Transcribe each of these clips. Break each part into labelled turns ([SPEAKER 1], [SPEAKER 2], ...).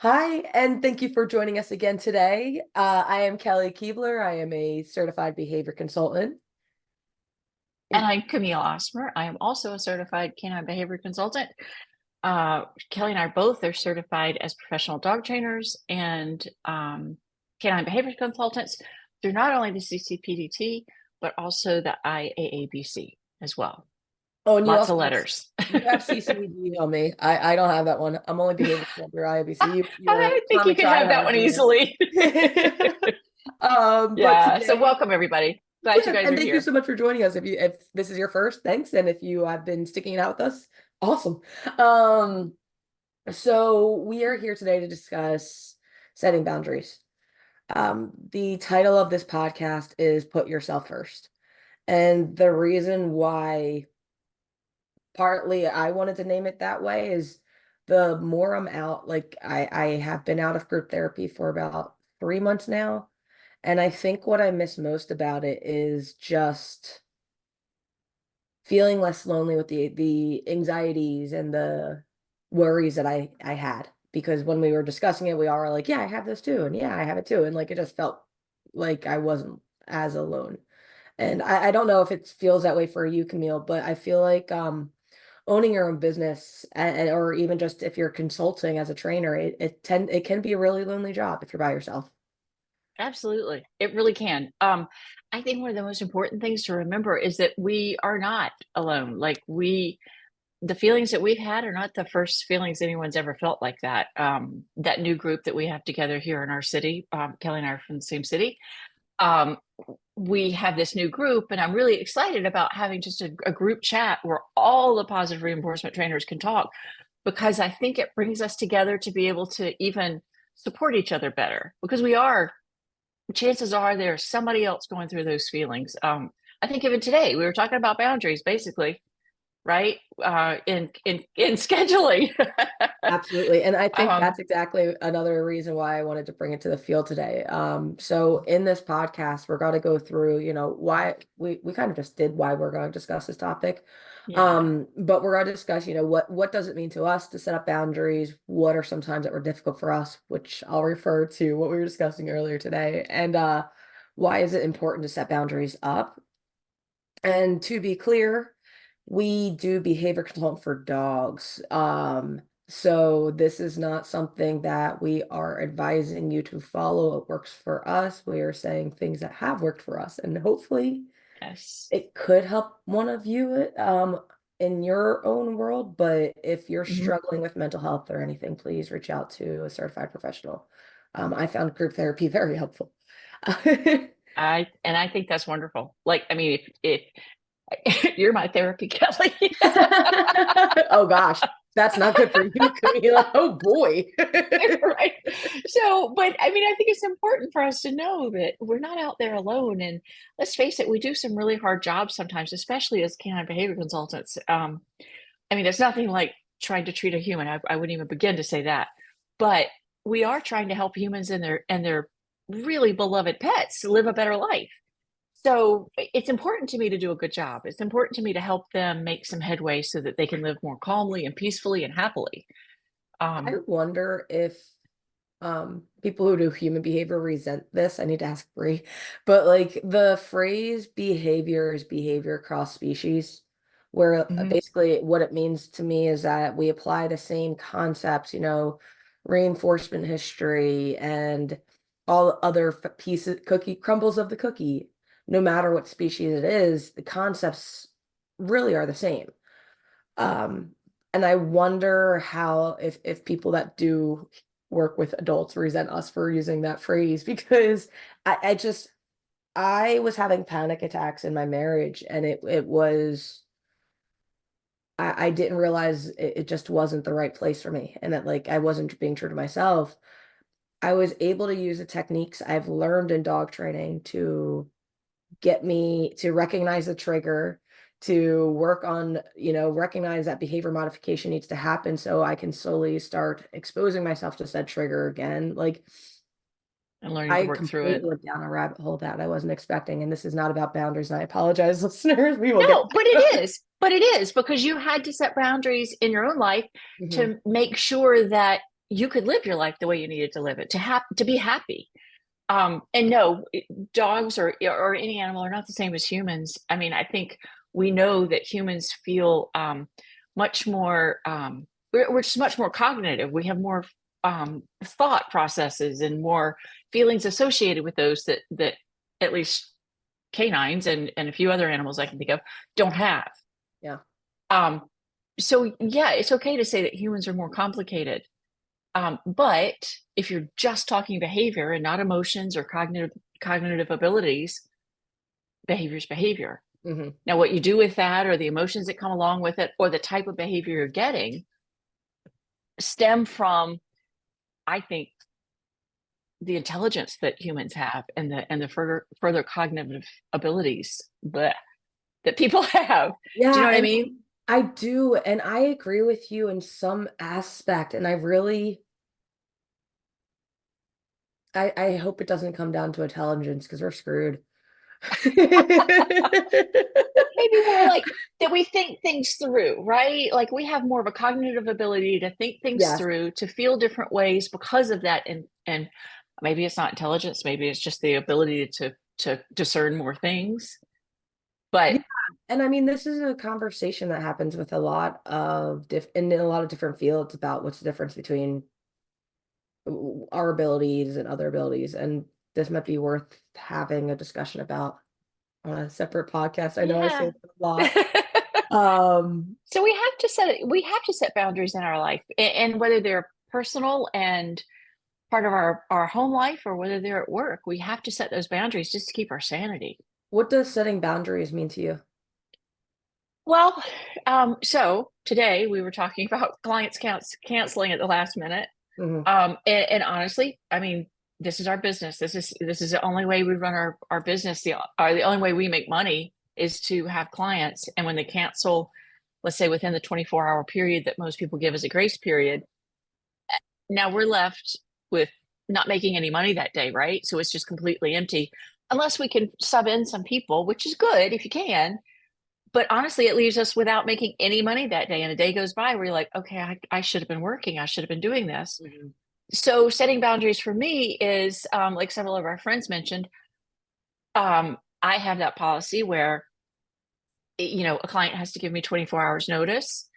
[SPEAKER 1] Hi, and thank you for joining us again today. I am Kelly Keebler. I am a certified behavior consultant.
[SPEAKER 2] And I'm Camille Osmer. I am also a certified canine behavior consultant. Kelly and I both are certified as professional dog trainers and canine behavior consultants through not only the CCPDT, but also the IAABC as well.
[SPEAKER 1] Oh, and you
[SPEAKER 2] Lots
[SPEAKER 1] also
[SPEAKER 2] of
[SPEAKER 1] have
[SPEAKER 2] letters.
[SPEAKER 1] CCD on me. I don't have that one. I'm only behavior consultant or IABC. You're
[SPEAKER 2] I think you
[SPEAKER 1] Atomic
[SPEAKER 2] can have that one
[SPEAKER 1] Triad.
[SPEAKER 2] easily.
[SPEAKER 1] But
[SPEAKER 2] Yeah. So
[SPEAKER 1] today,
[SPEAKER 2] welcome everybody. Glad you
[SPEAKER 1] yeah,
[SPEAKER 2] guys
[SPEAKER 1] and
[SPEAKER 2] are
[SPEAKER 1] thank you
[SPEAKER 2] here.
[SPEAKER 1] so much for joining us. If this is your first, thanks, and if you have been sticking it out with us, awesome. Um, so we are here today to discuss setting boundaries. The title of this podcast is Put Yourself First. And the reason why partly I wanted to name it that way is the more I'm out, like I have been out of group therapy for about 3 months now. And I think what I miss most about it is just feeling less lonely with the anxieties and the worries that I had. Because when we were discussing it, we all were like, yeah, I have this too, and yeah, I have it too. And like it just felt like I wasn't as alone. And I don't know if it feels that way for you, Camille, but I feel like owning your own business or even just if you're consulting as a trainer, it can be a really lonely job if you're by yourself.
[SPEAKER 2] Absolutely. It really can. I think one of the most important things to remember is that we are not alone. The feelings that we've had are not the first feelings anyone's ever felt like that. That new group that we have together here in our city, Kelly and I are from the same city. Um, we have this new group, and I'm really excited about having just a group chat where all the positive reinforcement trainers can talk because I think it brings us together to be able to even support each other better because we are chances are there's somebody else going through those feelings. I think even today we were talking about boundaries, basically, right? In scheduling.
[SPEAKER 1] Absolutely. And I think
[SPEAKER 2] um,
[SPEAKER 1] that's exactly another reason why I wanted to bring it to the field today. So in this podcast, we're going to go through, why we kind of just did why we're going to discuss this topic.
[SPEAKER 2] yeah,
[SPEAKER 1] But we're going to discuss, what does it mean to us to set up boundaries? What are some times that were difficult for us, which I'll refer to what we were discussing earlier today. And why is it important to set boundaries up? And to be clear, we do behavior consultant for dogs. So this is not something that we are advising you to follow. It works for us. We are saying things that have worked for us, and hopefully
[SPEAKER 2] yes.
[SPEAKER 1] it could help one of you in your own world. But if you're
[SPEAKER 2] Mhm.
[SPEAKER 1] struggling with mental health or anything, please reach out to a certified professional. I found group therapy very helpful.
[SPEAKER 2] I think that's wonderful. Like, I mean, if you're my therapy, Kelly.
[SPEAKER 1] Oh gosh, that's not good for you, Camila. Oh boy.
[SPEAKER 2] Right. So, but I mean, I think it's important for us to know that we're not out there alone. And let's face it, we do some really hard jobs sometimes, especially as canine behavior consultants. I mean, there's nothing like trying to treat a human. I wouldn't even begin to say that, but we are trying to help humans and their really beloved pets live a better life. So it's important to me to do a good job. It's important to me to help them make some headway so that they can live more calmly and peacefully and happily.
[SPEAKER 1] I
[SPEAKER 2] Um,
[SPEAKER 1] wonder if people who do human behavior resent this. I need to ask Bree. But like the phrase behavior is behavior across species, where
[SPEAKER 2] mhm.
[SPEAKER 1] basically what it means to me is that we apply the same concepts, reinforcement history and all other pieces, cookie crumbles of the cookie, no matter what species it is, the concepts really are the same. Um, and I wonder how if people that do work with adults resent us for using that phrase because I just I was having panic attacks in my marriage and it was I didn't realize it just wasn't the right place for me and that like I wasn't being true to myself. I was able to use the techniques I've learned in dog training to get me to recognize the trigger, to work on, recognize that behavior modification needs to happen so I can slowly start exposing myself to said trigger again. Like
[SPEAKER 2] And learning to
[SPEAKER 1] I
[SPEAKER 2] work through
[SPEAKER 1] completely
[SPEAKER 2] it.
[SPEAKER 1] went down a rabbit hole that I wasn't expecting. And this is not about boundaries. And I apologize, listeners. We will get
[SPEAKER 2] No, but it is. But it is because you had to set boundaries in your own life
[SPEAKER 1] Mhm.
[SPEAKER 2] to make sure that you could live your life the way you needed to live it, to be happy. And no, dogs or any animal are not the same as humans. I mean, I think we know that humans feel much more. We're just much more cognitive. We have more thought processes and more feelings associated with those that at least canines and a few other animals I can think of don't have.
[SPEAKER 1] Yeah.
[SPEAKER 2] Um, so yeah, it's okay to say that humans are more complicated. But if you're just talking behavior and not emotions or cognitive abilities, behavior's behavior.
[SPEAKER 1] Hmm.
[SPEAKER 2] Now, what you do with that, or the emotions that come along with it, or the type of behavior you're getting, stem from, I think, the intelligence that humans have and the further cognitive abilities that people have. Do you
[SPEAKER 1] Yeah,
[SPEAKER 2] know what I
[SPEAKER 1] and
[SPEAKER 2] mean?
[SPEAKER 1] I do, and I agree with you in some aspect, and I hope it doesn't come down to intelligence because we're screwed.
[SPEAKER 2] Maybe more like that we think things through, right? Like we have more of a cognitive ability to think things
[SPEAKER 1] Yes.
[SPEAKER 2] through, to feel different ways because of that. And maybe it's not intelligence, maybe it's just the ability to discern more things. But
[SPEAKER 1] Yeah. And I mean, this is a conversation that happens with a lot of in a lot of different fields about what's the difference between our abilities and other abilities. And this might be worth having a discussion about on a separate podcast. I know I say
[SPEAKER 2] yeah.
[SPEAKER 1] that a lot. Um,
[SPEAKER 2] So we have to set boundaries in our life, and whether they're personal and part of our home life or whether they're at work, we have to set those boundaries just to keep our sanity.
[SPEAKER 1] what does setting boundaries mean to you?
[SPEAKER 2] Well, so today we were talking about clients canceling at the last minute.
[SPEAKER 1] Hmm.
[SPEAKER 2] And honestly, I mean, this is our business. This is the only way we run our business. The only way we make money is to have clients. And when they cancel, let's say within the 24-hour period that most people give as a grace period, now we're left with not making any money that day, right? So it's just completely empty. Unless we can sub in some people, which is good if you can, but honestly, it leaves us without making any money that day. And a day goes by where you're like, okay, I should have been working. I should have been doing this.
[SPEAKER 1] Hmm.
[SPEAKER 2] So setting boundaries for me is like several of our friends mentioned. I have that policy where, a client has to give me 24 hours notice.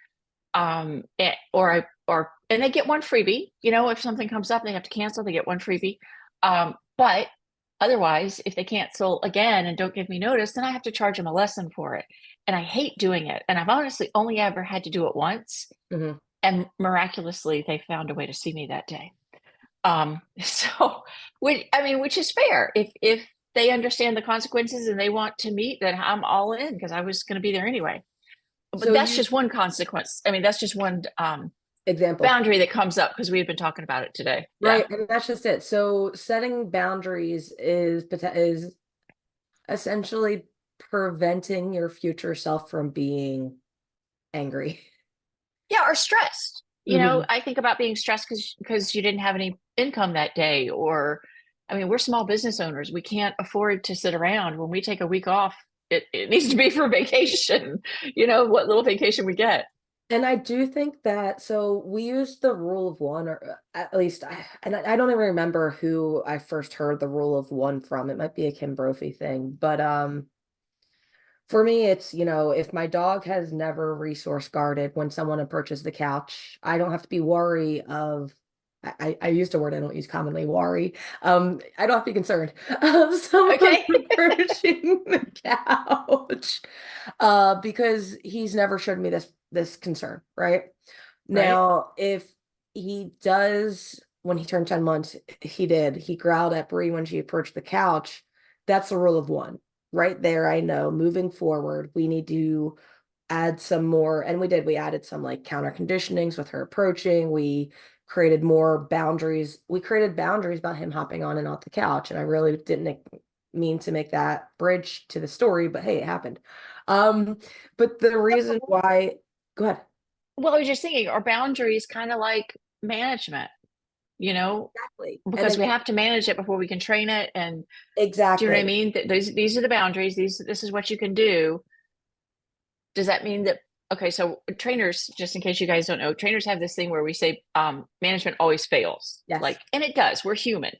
[SPEAKER 2] And they get one freebie, if something comes up, they have to cancel, they get one freebie. But otherwise, if they cancel again and don't give me notice, then I have to charge them a lesson for it. And I hate doing it. And I've honestly only ever had to do it once.
[SPEAKER 1] Hmm.
[SPEAKER 2] And miraculously, they found a way to see me that day. So, which is fair. If they understand the consequences and they want to meet, then I'm all in because I was going to be there anyway. But
[SPEAKER 1] So
[SPEAKER 2] that's
[SPEAKER 1] you
[SPEAKER 2] just one consequence. I mean, that's just one
[SPEAKER 1] example.
[SPEAKER 2] boundary that comes up because we've been talking about it today. Yeah.
[SPEAKER 1] Right, and that's just it. So setting boundaries is essentially preventing your future self from being angry.
[SPEAKER 2] Yeah, or stressed.
[SPEAKER 1] Hmm.
[SPEAKER 2] I think about being stressed because you didn't have any income that day, or I mean, we're small business owners. We can't afford to sit around. When we take a week off, it needs to be for vacation, what little vacation we get.
[SPEAKER 1] And I do think that so we use the rule of one, or at least I don't even remember who I first heard the rule of one from. It might be a Kim Brophy thing, but for me, it's, if my dog has never resource guarded when someone approaches the couch, I don't have to be worry of, I used a word I don't use commonly, worry. I don't have to be concerned of someone
[SPEAKER 2] Okay.
[SPEAKER 1] approaching the couch, because he's never showed me this concern, right?
[SPEAKER 2] Right.
[SPEAKER 1] Now, if he does, when he turned 10 months, he growled at Bree when she approached the couch. That's the rule of one right there. I know moving forward, we need to add some more, and we did. We added some like counter conditionings with her approaching. We created more boundaries. We created boundaries about him hopping on and off the couch. And I really didn't mean to make that bridge to the story, but hey, it happened. But the reason why, go ahead.
[SPEAKER 2] Well, I was just thinking, our boundaries kind of like management, you know,
[SPEAKER 1] Exactly. And
[SPEAKER 2] because we
[SPEAKER 1] again,
[SPEAKER 2] have to manage it before we can train it. And do you know what I
[SPEAKER 1] exactly.
[SPEAKER 2] mean? These are the boundaries. This is what you can do. Does that mean that Okay, so trainers, just in case you guys don't know, trainers have this thing where we say management always fails.
[SPEAKER 1] Yes.
[SPEAKER 2] Like, and it does. We're human.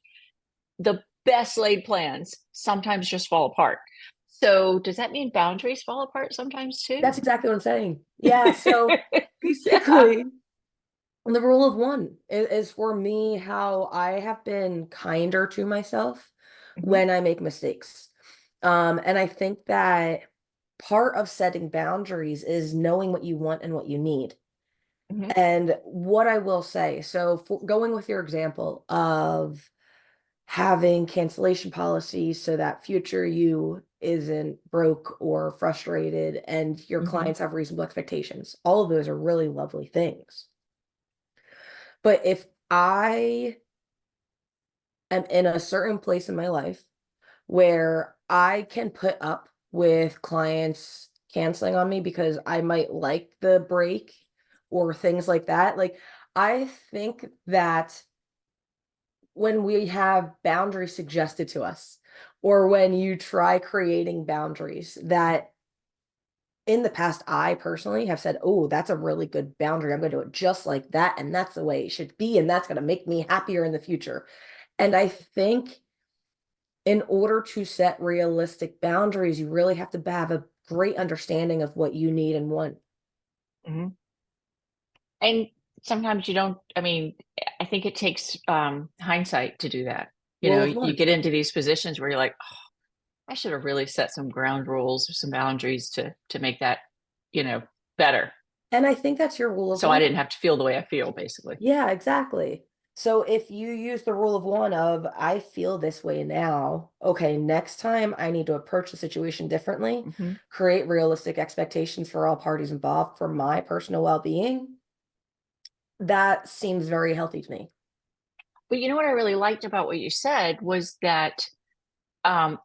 [SPEAKER 2] The best laid plans sometimes just fall apart. So does that mean boundaries fall apart sometimes too?
[SPEAKER 1] That's exactly what I'm saying. Yeah. So basically, the rule of one is for me how I have been kinder to myself
[SPEAKER 2] Mhm,
[SPEAKER 1] when I make mistakes. And I think that part of setting boundaries is knowing what you want and what you need.
[SPEAKER 2] mhm,
[SPEAKER 1] And what I will say, so for going with your example of having cancellation policies so that future you isn't broke or frustrated and your
[SPEAKER 2] mhm,
[SPEAKER 1] clients have reasonable expectations. All of those are really lovely things. But if I am in a certain place in my life where I can put up with clients canceling on me because I might like the break or things like that, like I think that when we have boundaries suggested to us, or when you try creating boundaries that in the past, I personally have said, oh, that's a really good boundary. I'm going to do it just like that. And that's the way it should be. And that's going to make me happier in the future. And I think in order to set realistic boundaries, you really have to have a great understanding of what you need and want.
[SPEAKER 2] mhm. And sometimes you don't, I mean, I think it takes hindsight to do that. You
[SPEAKER 1] Rule
[SPEAKER 2] know,
[SPEAKER 1] of
[SPEAKER 2] you
[SPEAKER 1] one.
[SPEAKER 2] get into these positions where you're like, oh, I should have really set some ground rules or some boundaries to make that, you know, better.
[SPEAKER 1] And I think that's your rule of
[SPEAKER 2] So I
[SPEAKER 1] one.
[SPEAKER 2] didn't have to feel the way I feel, basically.
[SPEAKER 1] Yeah, exactly. So if you use the rule of one of I feel this way now, okay, next time I need to approach the situation differently,
[SPEAKER 2] Hmm.
[SPEAKER 1] create realistic expectations for all parties involved for my personal well-being, that seems very healthy to me.
[SPEAKER 2] But you know what I really liked about what you said was that um,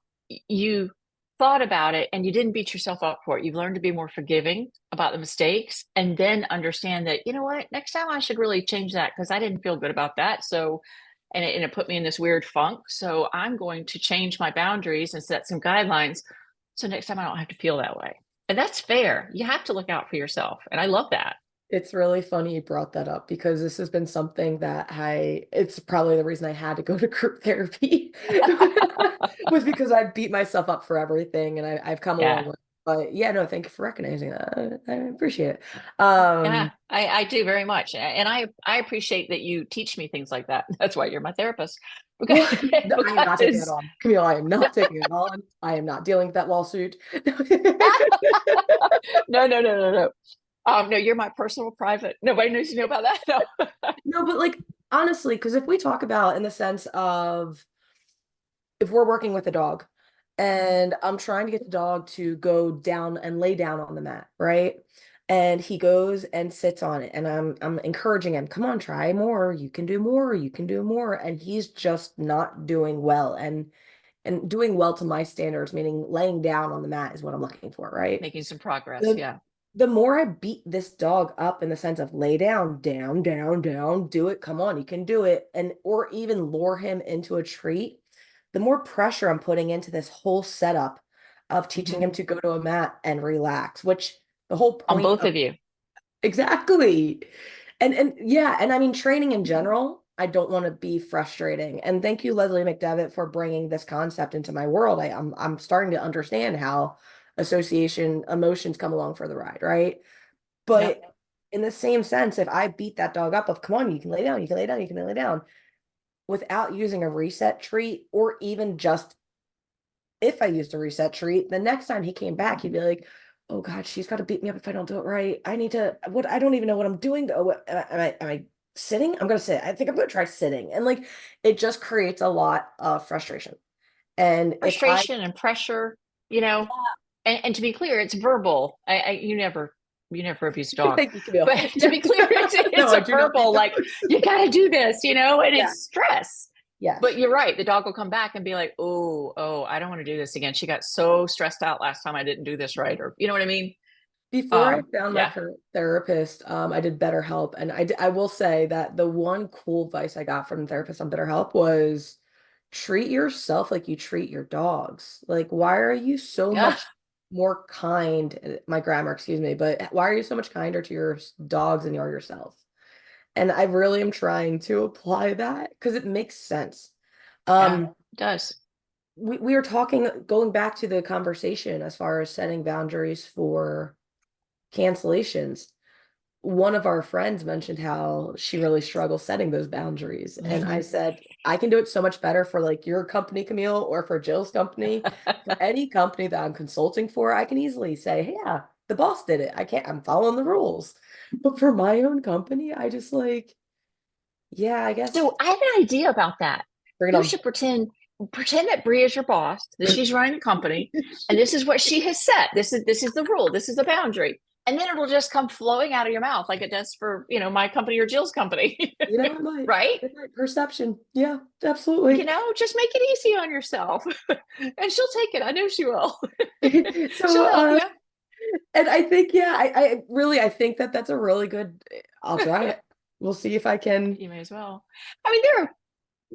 [SPEAKER 2] you thought about it and you didn't beat yourself up for it. You've learned to be more forgiving about the mistakes and then understand that, you know what, next time I should really change that because I didn't feel good about that. So, and it put me in this weird funk. So I'm going to change my boundaries and set some guidelines. So next time I don't have to feel that way. And that's fair. You have to look out for yourself. And I love that.
[SPEAKER 1] It's really funny you brought that up because this has been something that it's probably the reason I had to go to group therapy was because I beat myself up for everything and I've come a long
[SPEAKER 2] Yeah.
[SPEAKER 1] way. But yeah, no, thank you for recognizing that. I appreciate it.
[SPEAKER 2] Yeah, I do very much. And I appreciate that you teach me things like that. That's why you're my therapist. Because,
[SPEAKER 1] Well, no, I am not taking it
[SPEAKER 2] because
[SPEAKER 1] on. Camille, I am not taking it on. I am not dealing with that lawsuit.
[SPEAKER 2] no, no, no, no, no. No, you're my personal private. Nobody needs to know about that. No.
[SPEAKER 1] No, but like honestly, because if we talk about in the sense of if we're working with a dog and I'm trying to get the dog to go down and lay down on the mat, right? And he goes and sits on it and I'm encouraging him, come on, try more. You can do more. You can do more. And he's just not doing well and doing well to my standards, meaning laying down on the mat is what I'm looking for, right?
[SPEAKER 2] Making some progress.
[SPEAKER 1] The
[SPEAKER 2] Yeah.
[SPEAKER 1] the more I beat this dog up in the sense of lay down, down, down, down, do it, come on, you can do it, and or even lure him into a treat, the more pressure I'm putting into this whole setup of teaching
[SPEAKER 2] Hmm.
[SPEAKER 1] him to go to a mat and relax, which the whole
[SPEAKER 2] On
[SPEAKER 1] point
[SPEAKER 2] both
[SPEAKER 1] of
[SPEAKER 2] of you.
[SPEAKER 1] exactly. And yeah, and I mean training in general, I don't want to be frustrating. And thank you, Leslie McDevitt, for bringing this concept into my world. I'm starting to understand how association emotions come along for the ride, right?
[SPEAKER 2] Yep.
[SPEAKER 1] But in the same sense, if I beat that dog up of come on, you can lay down, you can lay down, you can lay down without using a reset treat, or even just if I used a reset treat, the next time he came back, he'd be like, "Oh God, she's got to beat me up if I don't do it right. I need to. What? I don't even know what I'm doing. Though. Am I sitting? I'm gonna sit. I think I'm gonna try sitting." And like, it just creates a lot of frustration. And if I,
[SPEAKER 2] Frustration and pressure, you know, and to be clear, it's verbal. You never abuse a dog,
[SPEAKER 1] thank you, Camille.
[SPEAKER 2] but to
[SPEAKER 1] Yeah.
[SPEAKER 2] be clear,
[SPEAKER 1] No,
[SPEAKER 2] it's
[SPEAKER 1] I
[SPEAKER 2] a
[SPEAKER 1] do not think
[SPEAKER 2] verbal,
[SPEAKER 1] that.
[SPEAKER 2] like, you got to do this, and
[SPEAKER 1] Yeah.
[SPEAKER 2] it's stress. But
[SPEAKER 1] Yes.
[SPEAKER 2] you're right. The dog will come back and be like, oh, I don't want to do this again. She got so stressed out last time I didn't do this right. Or, you know what I mean?
[SPEAKER 1] Before I found my
[SPEAKER 2] Yeah.
[SPEAKER 1] current therapist, I did BetterHelp, and I will say that the one cool advice I got from the therapist on BetterHelp was treat yourself like you treat your dogs. Like, why are you so
[SPEAKER 2] Yeah.
[SPEAKER 1] much more kind, my grammar, excuse me, but why are you so much kinder to your dogs than you are yourself? And I really am trying to apply that because it makes sense.
[SPEAKER 2] Yeah,
[SPEAKER 1] Um,
[SPEAKER 2] it does.
[SPEAKER 1] we were talking, going back to the conversation as far as setting boundaries for cancellations. One of our friends mentioned how she really struggles setting those boundaries. And I
[SPEAKER 2] Hmm.
[SPEAKER 1] said, I can do it so much better for like your company, Camille, or for Jill's company. For any company that I'm consulting for, I can easily say, hey, yeah, the boss did it. I can't, I'm following the rules. But for my own company, I just like, yeah, I guess
[SPEAKER 2] So I have an idea about that.
[SPEAKER 1] bring it
[SPEAKER 2] You
[SPEAKER 1] on.
[SPEAKER 2] should pretend that Bree is your boss, that she's running the company, and this is what she has set. This is the rule. This is the boundary. And then it'll just come flowing out of your mouth like it does for, my company or Jill's company. Right?
[SPEAKER 1] It might perception. Yeah, absolutely.
[SPEAKER 2] Just make it easy on yourself. And she'll take it. I know she will.
[SPEAKER 1] So,
[SPEAKER 2] She'll help you.
[SPEAKER 1] and I think, yeah, I really, I think that that's a really good, I'll try it. We'll see if I can.
[SPEAKER 2] You may as well. I mean,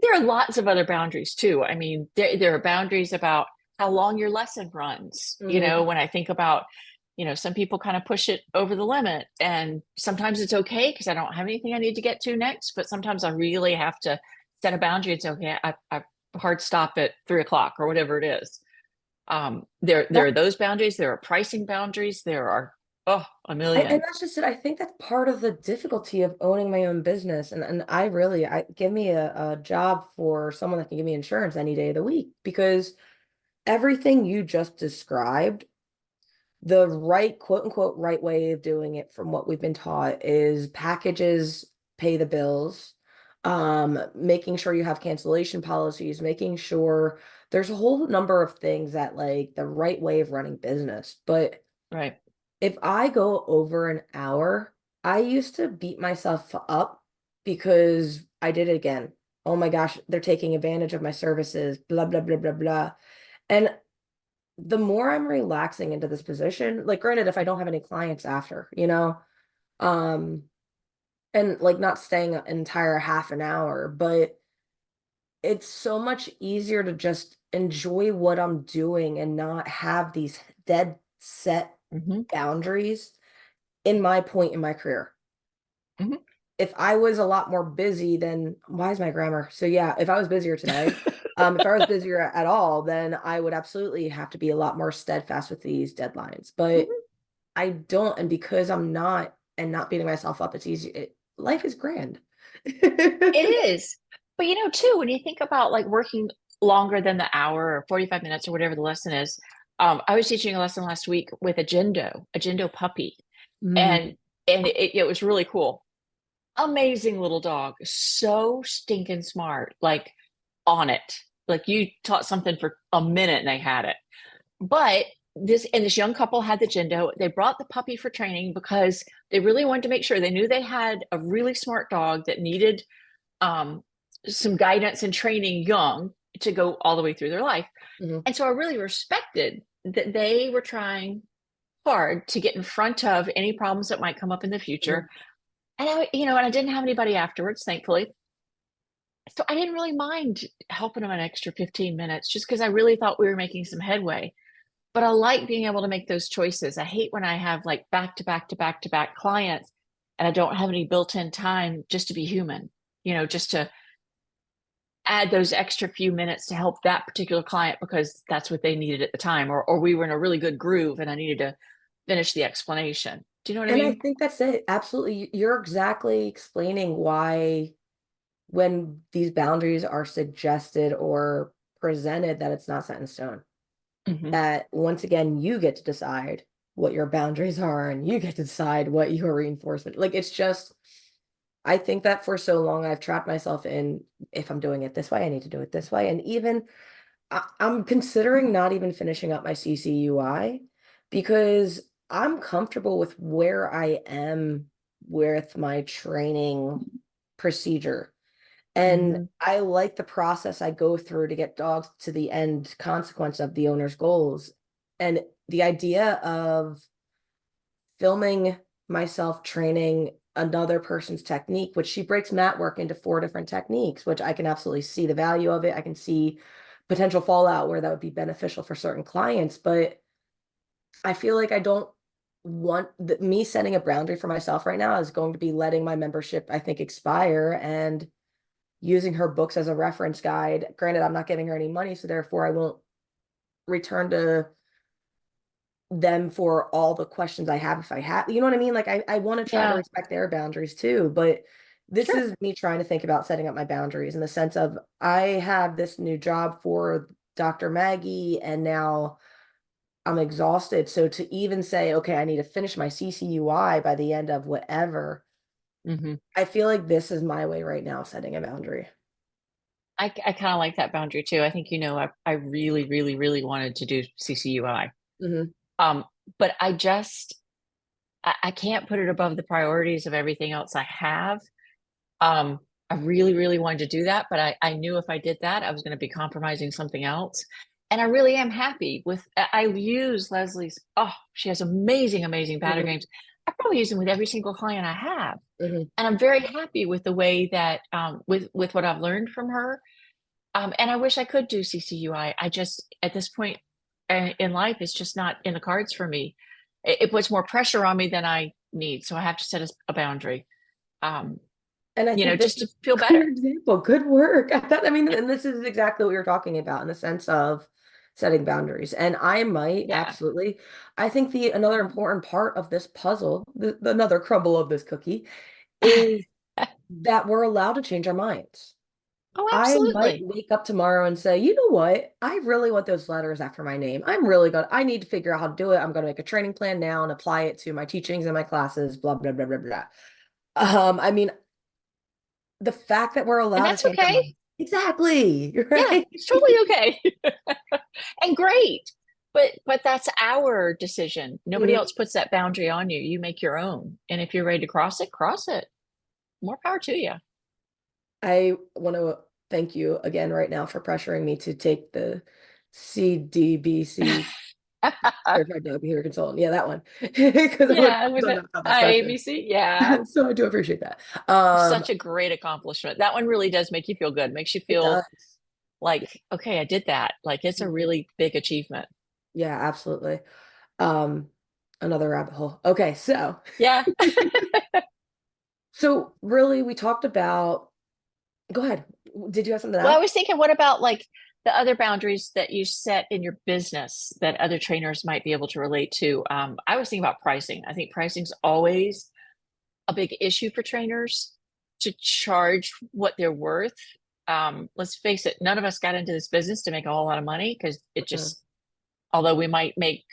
[SPEAKER 2] there are lots of other boundaries too. I mean, there are boundaries about how long your lesson runs.
[SPEAKER 1] Mhm.
[SPEAKER 2] When I think about, some people kind of push it over the limit, and sometimes it's okay because I don't have anything I need to get to next. But sometimes I really have to set a boundary. It's okay. I hard stop at 3 o'clock or whatever it is. There
[SPEAKER 1] That,
[SPEAKER 2] are those boundaries. There are pricing boundaries. There are a
[SPEAKER 1] and
[SPEAKER 2] million.
[SPEAKER 1] that's just it. I think that's part of the difficulty of owning my own business. And I really, I give me a job for someone that can give me insurance any day of the week because everything you just described, the right, quote unquote, right way of doing it from what we've been taught is packages pay the bills, making sure you have cancellation policies, making sure there's a whole number of things that like the right way of running business. But
[SPEAKER 2] Right.
[SPEAKER 1] if I go over an hour, I used to beat myself up because I did it again. Oh my gosh, they're taking advantage of my services, blah, blah, blah, blah, blah. And the more I'm relaxing into this position, like granted, if I don't have any clients after, um, and like not staying an entire half an hour, but it's so much easier to just enjoy what I'm doing and not have these dead set
[SPEAKER 2] Hmm.
[SPEAKER 1] boundaries in my point in my career.
[SPEAKER 2] Hmm.
[SPEAKER 1] If I was a lot more busy, then why is my grammar? So yeah, if I was busier today, if I was busier at all, then I would absolutely have to be a lot more steadfast with these deadlines. But I don't, and because I'm not and not beating myself up, it's easy. Life is grand.
[SPEAKER 2] It is. But too, when you think about like working longer than the hour or 45 minutes or whatever the lesson is, I was teaching a lesson last week with a Gendo puppy,
[SPEAKER 1] Mm,
[SPEAKER 2] and it was really cool. Amazing little dog, so stinking smart, like on it. Like you taught something for a minute and they had it. But this young couple had the Gendo. They brought the puppy for training because they really wanted to make sure they knew they had a really smart dog that needed um, some guidance and training young to go all the way through their life.
[SPEAKER 1] mhm.
[SPEAKER 2] And so I really respected that they were trying hard to get in front of any problems that might come up in the
[SPEAKER 1] Mhm.
[SPEAKER 2] future. And I didn't have anybody afterwards, thankfully. So I didn't really mind helping them an extra 15 minutes just because I really thought we were making some headway. But I like being able to make those choices. I hate when I have like back to back to back to back clients and I don't have any built in time just to be human, just to add those extra few minutes to help that particular client because that's what they needed at the time, or we were in a really good groove and I needed to finish the explanation. Do you know what I
[SPEAKER 1] And I
[SPEAKER 2] mean?
[SPEAKER 1] think that's it. Absolutely. You're exactly explaining why when these boundaries are suggested or presented, that it's not set in stone.
[SPEAKER 2] Hmm.
[SPEAKER 1] That once again, you get to decide what your boundaries are and you get to decide what your reinforcement. Like it's just, I think that for so long I've trapped myself in if I'm doing it this way, I need to do it this way. And even I'm considering not even finishing up my CCUI because I'm comfortable with where I am with my training procedure. And
[SPEAKER 2] Hmm.
[SPEAKER 1] I like the process I go through to get dogs to the end consequence of the owner's goals. And the idea of filming myself training another person's technique, which she breaks mat work into 4 different techniques, which I can absolutely see the value of it. I can see potential fallout where that would be beneficial for certain clients. But I feel like I don't want me setting a boundary for myself right now is going to be letting my membership, I think, expire and using her books as a reference guide. Granted, I'm not giving her any money, so therefore I won't return to them for all the questions I have if I have, you know what I mean? Like I want to try to
[SPEAKER 2] Yeah,
[SPEAKER 1] respect their boundaries too, but this
[SPEAKER 2] sure.
[SPEAKER 1] is me trying to think about setting up my boundaries in the sense of I have this new job for Dr. Maggie and now I'm exhausted. So to even say, okay, I need to finish my CCUI by the end of whatever,
[SPEAKER 2] Hmm.
[SPEAKER 1] I feel like this is my way right now, setting a boundary.
[SPEAKER 2] I kind of like that boundary too. I think, I really, really, really wanted to do CCUI.
[SPEAKER 1] Hmm.
[SPEAKER 2] Um, but I can't put it above the priorities of everything else I have. Um, I really, really wanted to do that, but I knew if I did that, I was going to be compromising something else. And I really am happy with, I use Leslie's, oh, she has amazing, amazing pattern
[SPEAKER 1] Hmm.
[SPEAKER 2] games. I probably use them with every single client I have.
[SPEAKER 1] Hmm.
[SPEAKER 2] And I'm very happy with the way that, with what I've learned from her. And I wish I could do CCUI. I just, at this point in life, it's just not in the cards for me. It puts more pressure on me than I need. So I have to set a boundary, um,
[SPEAKER 1] And I think this
[SPEAKER 2] just to
[SPEAKER 1] is
[SPEAKER 2] feel
[SPEAKER 1] a clear
[SPEAKER 2] better.
[SPEAKER 1] example. Good work. I mean, and this is exactly what we were talking about in the sense of setting boundaries. And I might
[SPEAKER 2] Yeah.
[SPEAKER 1] absolutely, I think the another important part of this puzzle, another crumble of this cookie, is that we're allowed to change our minds.
[SPEAKER 2] Oh,
[SPEAKER 1] I might
[SPEAKER 2] absolutely.
[SPEAKER 1] wake up tomorrow and say, you know what? I really want those letters after my name. I need to figure out how to do it. I'm going to make a training plan now and apply it to my teachings and my classes, blah, blah, blah, blah, blah. I mean, the fact that we're
[SPEAKER 2] And
[SPEAKER 1] allowed to
[SPEAKER 2] that's
[SPEAKER 1] change our
[SPEAKER 2] okay.
[SPEAKER 1] minds. Exactly.
[SPEAKER 2] Yeah,
[SPEAKER 1] Right.
[SPEAKER 2] it's totally okay. And great. But that's our decision. Nobody
[SPEAKER 1] Mhm.
[SPEAKER 2] else puts that boundary on you. You make your own. And if you're ready to cross it, cross it. More power to you.
[SPEAKER 1] I want to thank you again right now for pressuring me to take the CDBC certified dog behavior consultant. Yeah, that one. Because I would
[SPEAKER 2] Yeah, with
[SPEAKER 1] don't
[SPEAKER 2] the
[SPEAKER 1] know without that pressure.
[SPEAKER 2] IABC. Yeah.
[SPEAKER 1] So I do appreciate that. Um,
[SPEAKER 2] Such a great accomplishment. That one really does make you feel good. Makes you
[SPEAKER 1] it
[SPEAKER 2] feel
[SPEAKER 1] does.
[SPEAKER 2] like, okay, I did that. Like it's a
[SPEAKER 1] Mhm.
[SPEAKER 2] really big achievement.
[SPEAKER 1] Yeah, absolutely. Um, Another rabbit hole. Okay, so
[SPEAKER 2] Yeah.
[SPEAKER 1] so really we talked about, go ahead. Did you have something to
[SPEAKER 2] Well, I
[SPEAKER 1] add?
[SPEAKER 2] was thinking, what about like the other boundaries that you set in your business that other trainers might be able to relate to? I was thinking about pricing. I think pricing's always a big issue for trainers to charge what they're worth. Let's face it, none of us got into this business to make a whole lot of money because it
[SPEAKER 1] Mhm.
[SPEAKER 2] just, although we might make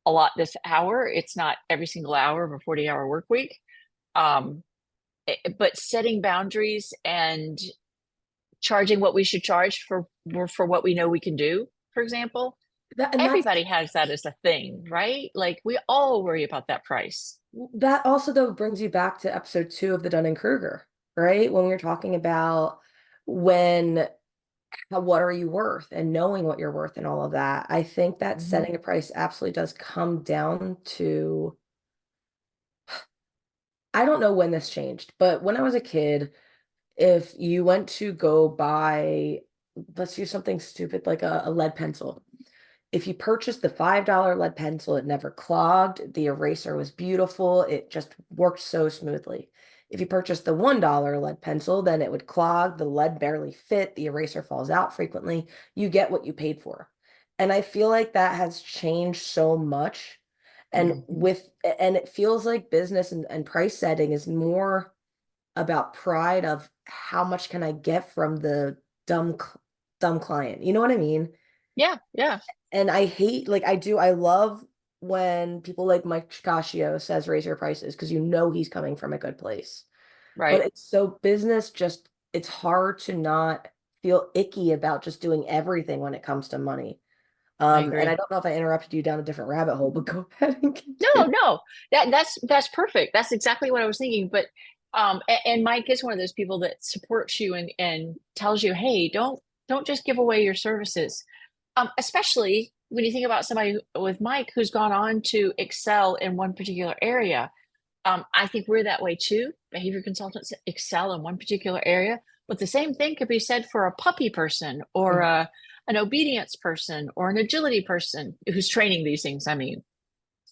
[SPEAKER 2] a lot this hour, it's not every single hour of a 40-hour work week. Um, but setting boundaries and charging what we should charge for what we know we can do, for example.
[SPEAKER 1] And
[SPEAKER 2] Everybody has that as a thing, right? Like we all worry about that price.
[SPEAKER 1] that also though brings you back to episode 2 of the Dunning-Kruger, right? When we were talking about when what are you worth and knowing what you're worth and all of that. I think that
[SPEAKER 2] Mhm.
[SPEAKER 1] setting a price absolutely does come down to, I don't know when this changed, but when I was a kid, if you went to go buy, let's use something stupid like a lead pencil. If you purchased the $5 lead pencil, it never clogged. The eraser was beautiful. It just worked so smoothly. If you purchased the $1 lead pencil, then it would clog. The lead barely fit. The eraser falls out frequently. You get what you paid for. And I feel like that has changed so much.
[SPEAKER 2] Mhm.
[SPEAKER 1] And it feels like business and price setting is more about pride of how much can I get from the dumb client. You know what I mean?
[SPEAKER 2] Yeah, yeah,
[SPEAKER 1] And I hate, like, I love when people like Mike Chicaccio says raise your prices because you know he's coming from a good place. But
[SPEAKER 2] right.
[SPEAKER 1] it's so business just, it's hard to not feel icky about just doing everything when it comes to money.
[SPEAKER 2] I
[SPEAKER 1] And I
[SPEAKER 2] agree.
[SPEAKER 1] don't know if I interrupted you down a different rabbit hole, but go ahead and
[SPEAKER 2] No,
[SPEAKER 1] continue.
[SPEAKER 2] no, that's perfect. That's exactly what I was thinking. But and Mike is one of those people that supports you and tells you, hey, don't just give away your services. Especially when you think about somebody with Mike who's gone on to excel in one particular area. I think we're that way too. Behavior consultants excel in one particular area, but the same thing could be said for a puppy person or
[SPEAKER 1] Mhm.
[SPEAKER 2] an obedience person or an agility person who's training these things. I mean.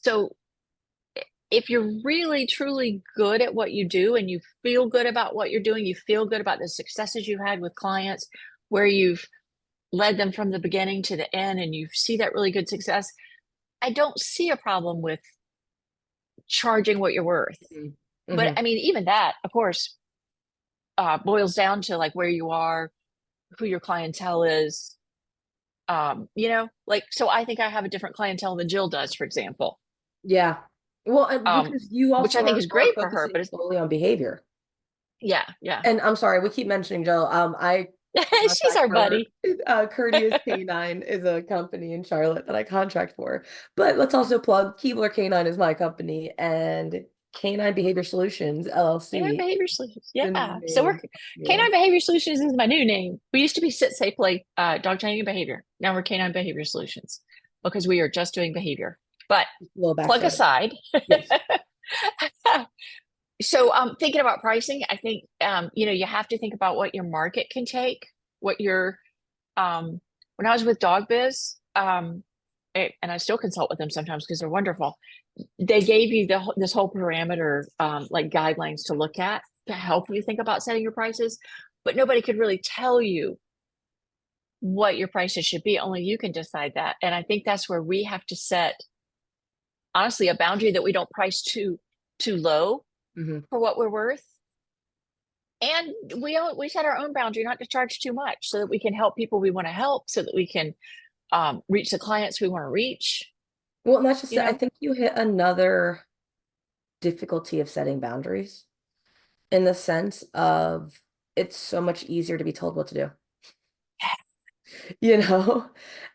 [SPEAKER 2] So if you're really truly good at what you do and you feel good about what you're doing, you feel good about the successes you've had with clients where you've led them from the beginning to the end and you see that really good success, I don't see a problem with charging what you're worth. But
[SPEAKER 1] Mm-hmm.
[SPEAKER 2] I mean, even that, of course, boils down to like where you are, who your clientele is. Like, so I think I have a different clientele than Jill does, for example,
[SPEAKER 1] Yeah. Well, and because you
[SPEAKER 2] which I
[SPEAKER 1] also
[SPEAKER 2] think
[SPEAKER 1] are
[SPEAKER 2] is
[SPEAKER 1] more
[SPEAKER 2] great for her,
[SPEAKER 1] focusing
[SPEAKER 2] but it's,
[SPEAKER 1] solely on behavior.
[SPEAKER 2] yeah, yeah.
[SPEAKER 1] And I'm sorry, we keep mentioning Jill. I
[SPEAKER 2] She's
[SPEAKER 1] contract
[SPEAKER 2] our
[SPEAKER 1] for
[SPEAKER 2] buddy.
[SPEAKER 1] Courteous Canine is a company in Charlotte that I contract for. But let's also plug Keebler Canine is my company and Canine Behavior Solutions
[SPEAKER 2] Canine
[SPEAKER 1] LLC
[SPEAKER 2] Behavior Solutions.
[SPEAKER 1] the
[SPEAKER 2] Yeah. So
[SPEAKER 1] name
[SPEAKER 2] we're
[SPEAKER 1] of the company.
[SPEAKER 2] Canine Behavior Solutions is my new name. We used to be Sit Safe Play Dog Training and Behavior. Now we're Canine Behavior Solutions because we are just doing behavior. But
[SPEAKER 1] Just a little
[SPEAKER 2] plug
[SPEAKER 1] backstory.
[SPEAKER 2] aside.
[SPEAKER 1] Yes.
[SPEAKER 2] So thinking about pricing, I think you have to think about what your market can take, what your when I was with Dog Biz, and I still consult with them sometimes because they're wonderful. They gave you this whole parameter, like guidelines to look at to help you think about setting your prices, but nobody could really tell you what your prices should be. Only you can decide that. And I think that's where we have to set, honestly, a boundary that we don't price too low
[SPEAKER 1] Hmm.
[SPEAKER 2] for what we're worth. And we set our own boundary not to charge too much so that we can help people we want to help, so that we can reach the clients we want to reach,
[SPEAKER 1] Well, and that's just
[SPEAKER 2] you
[SPEAKER 1] it. I
[SPEAKER 2] know?
[SPEAKER 1] think you hit another difficulty of setting boundaries in the sense of it's so much easier to be told what to do, you know?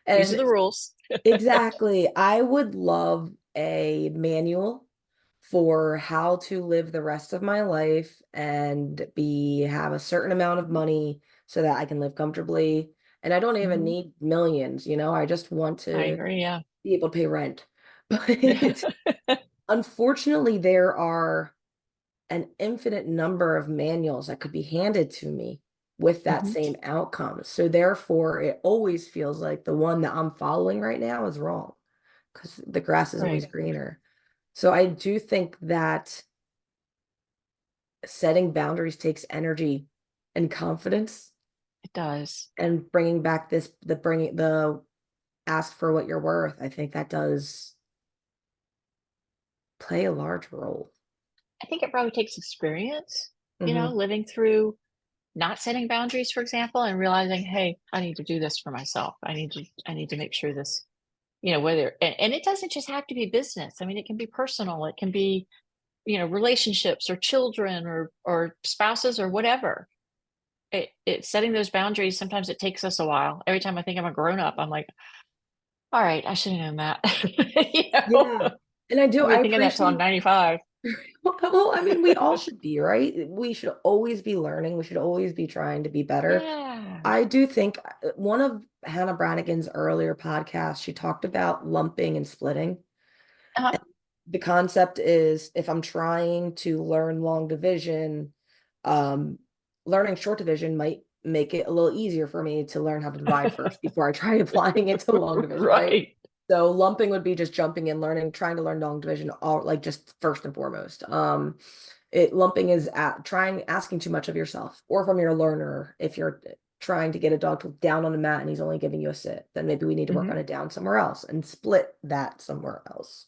[SPEAKER 2] These are
[SPEAKER 1] And
[SPEAKER 2] the rules.
[SPEAKER 1] exactly. I would love a manual for how to live the rest of my life and have a certain amount of money so that I can live comfortably. And I don't even
[SPEAKER 2] Mhm.
[SPEAKER 1] need millions, I just want
[SPEAKER 2] I
[SPEAKER 1] to
[SPEAKER 2] agree. Yeah.
[SPEAKER 1] be able to pay rent. But unfortunately, there are an infinite number of manuals that could be handed to me with that
[SPEAKER 2] Mhm.
[SPEAKER 1] same outcome. So therefore, it always feels like the one that I'm following right now is wrong because the grass is always
[SPEAKER 2] Right.
[SPEAKER 1] greener. So I do think that setting boundaries takes energy and confidence
[SPEAKER 2] It does.
[SPEAKER 1] and bringing back the ask for what you're worth. I think that does play a large role.
[SPEAKER 2] I think it probably takes experience,
[SPEAKER 1] Hmm.
[SPEAKER 2] living through not setting boundaries, for example, and realizing, hey, I need to do this for myself. I need to make sure this, whether, and it doesn't just have to be business. I mean, it can be personal. It can be, relationships or children or spouses or whatever. It setting those boundaries, sometimes it takes us a while. Every time I think I'm a grown up, I'm like, all right, I should have known that. you know,
[SPEAKER 1] Yeah. And I do,
[SPEAKER 2] I've
[SPEAKER 1] I
[SPEAKER 2] been thinking that till I'm
[SPEAKER 1] appreciate.
[SPEAKER 2] 95.
[SPEAKER 1] Well, I mean, we all should be, right? We should always be learning. We should always be trying to be better.
[SPEAKER 2] Yeah.
[SPEAKER 1] I do think one of Hannah Branigan's earlier podcasts, she talked about lumping and splitting.
[SPEAKER 2] Uh-huh.
[SPEAKER 1] The concept is if I'm trying to learn long division, um, learning short division might make it a little easier for me to learn how to divide first before I try applying it to long division, right?
[SPEAKER 2] Right.
[SPEAKER 1] So lumping would be just jumping in, trying to learn long division, all like just first and foremost. Lumping is asking too much of yourself or from your learner. If you're trying to get a dog to down on the mat and he's only giving you a sit, then maybe we need to work
[SPEAKER 2] Hmm.
[SPEAKER 1] on it down somewhere else and split that somewhere else.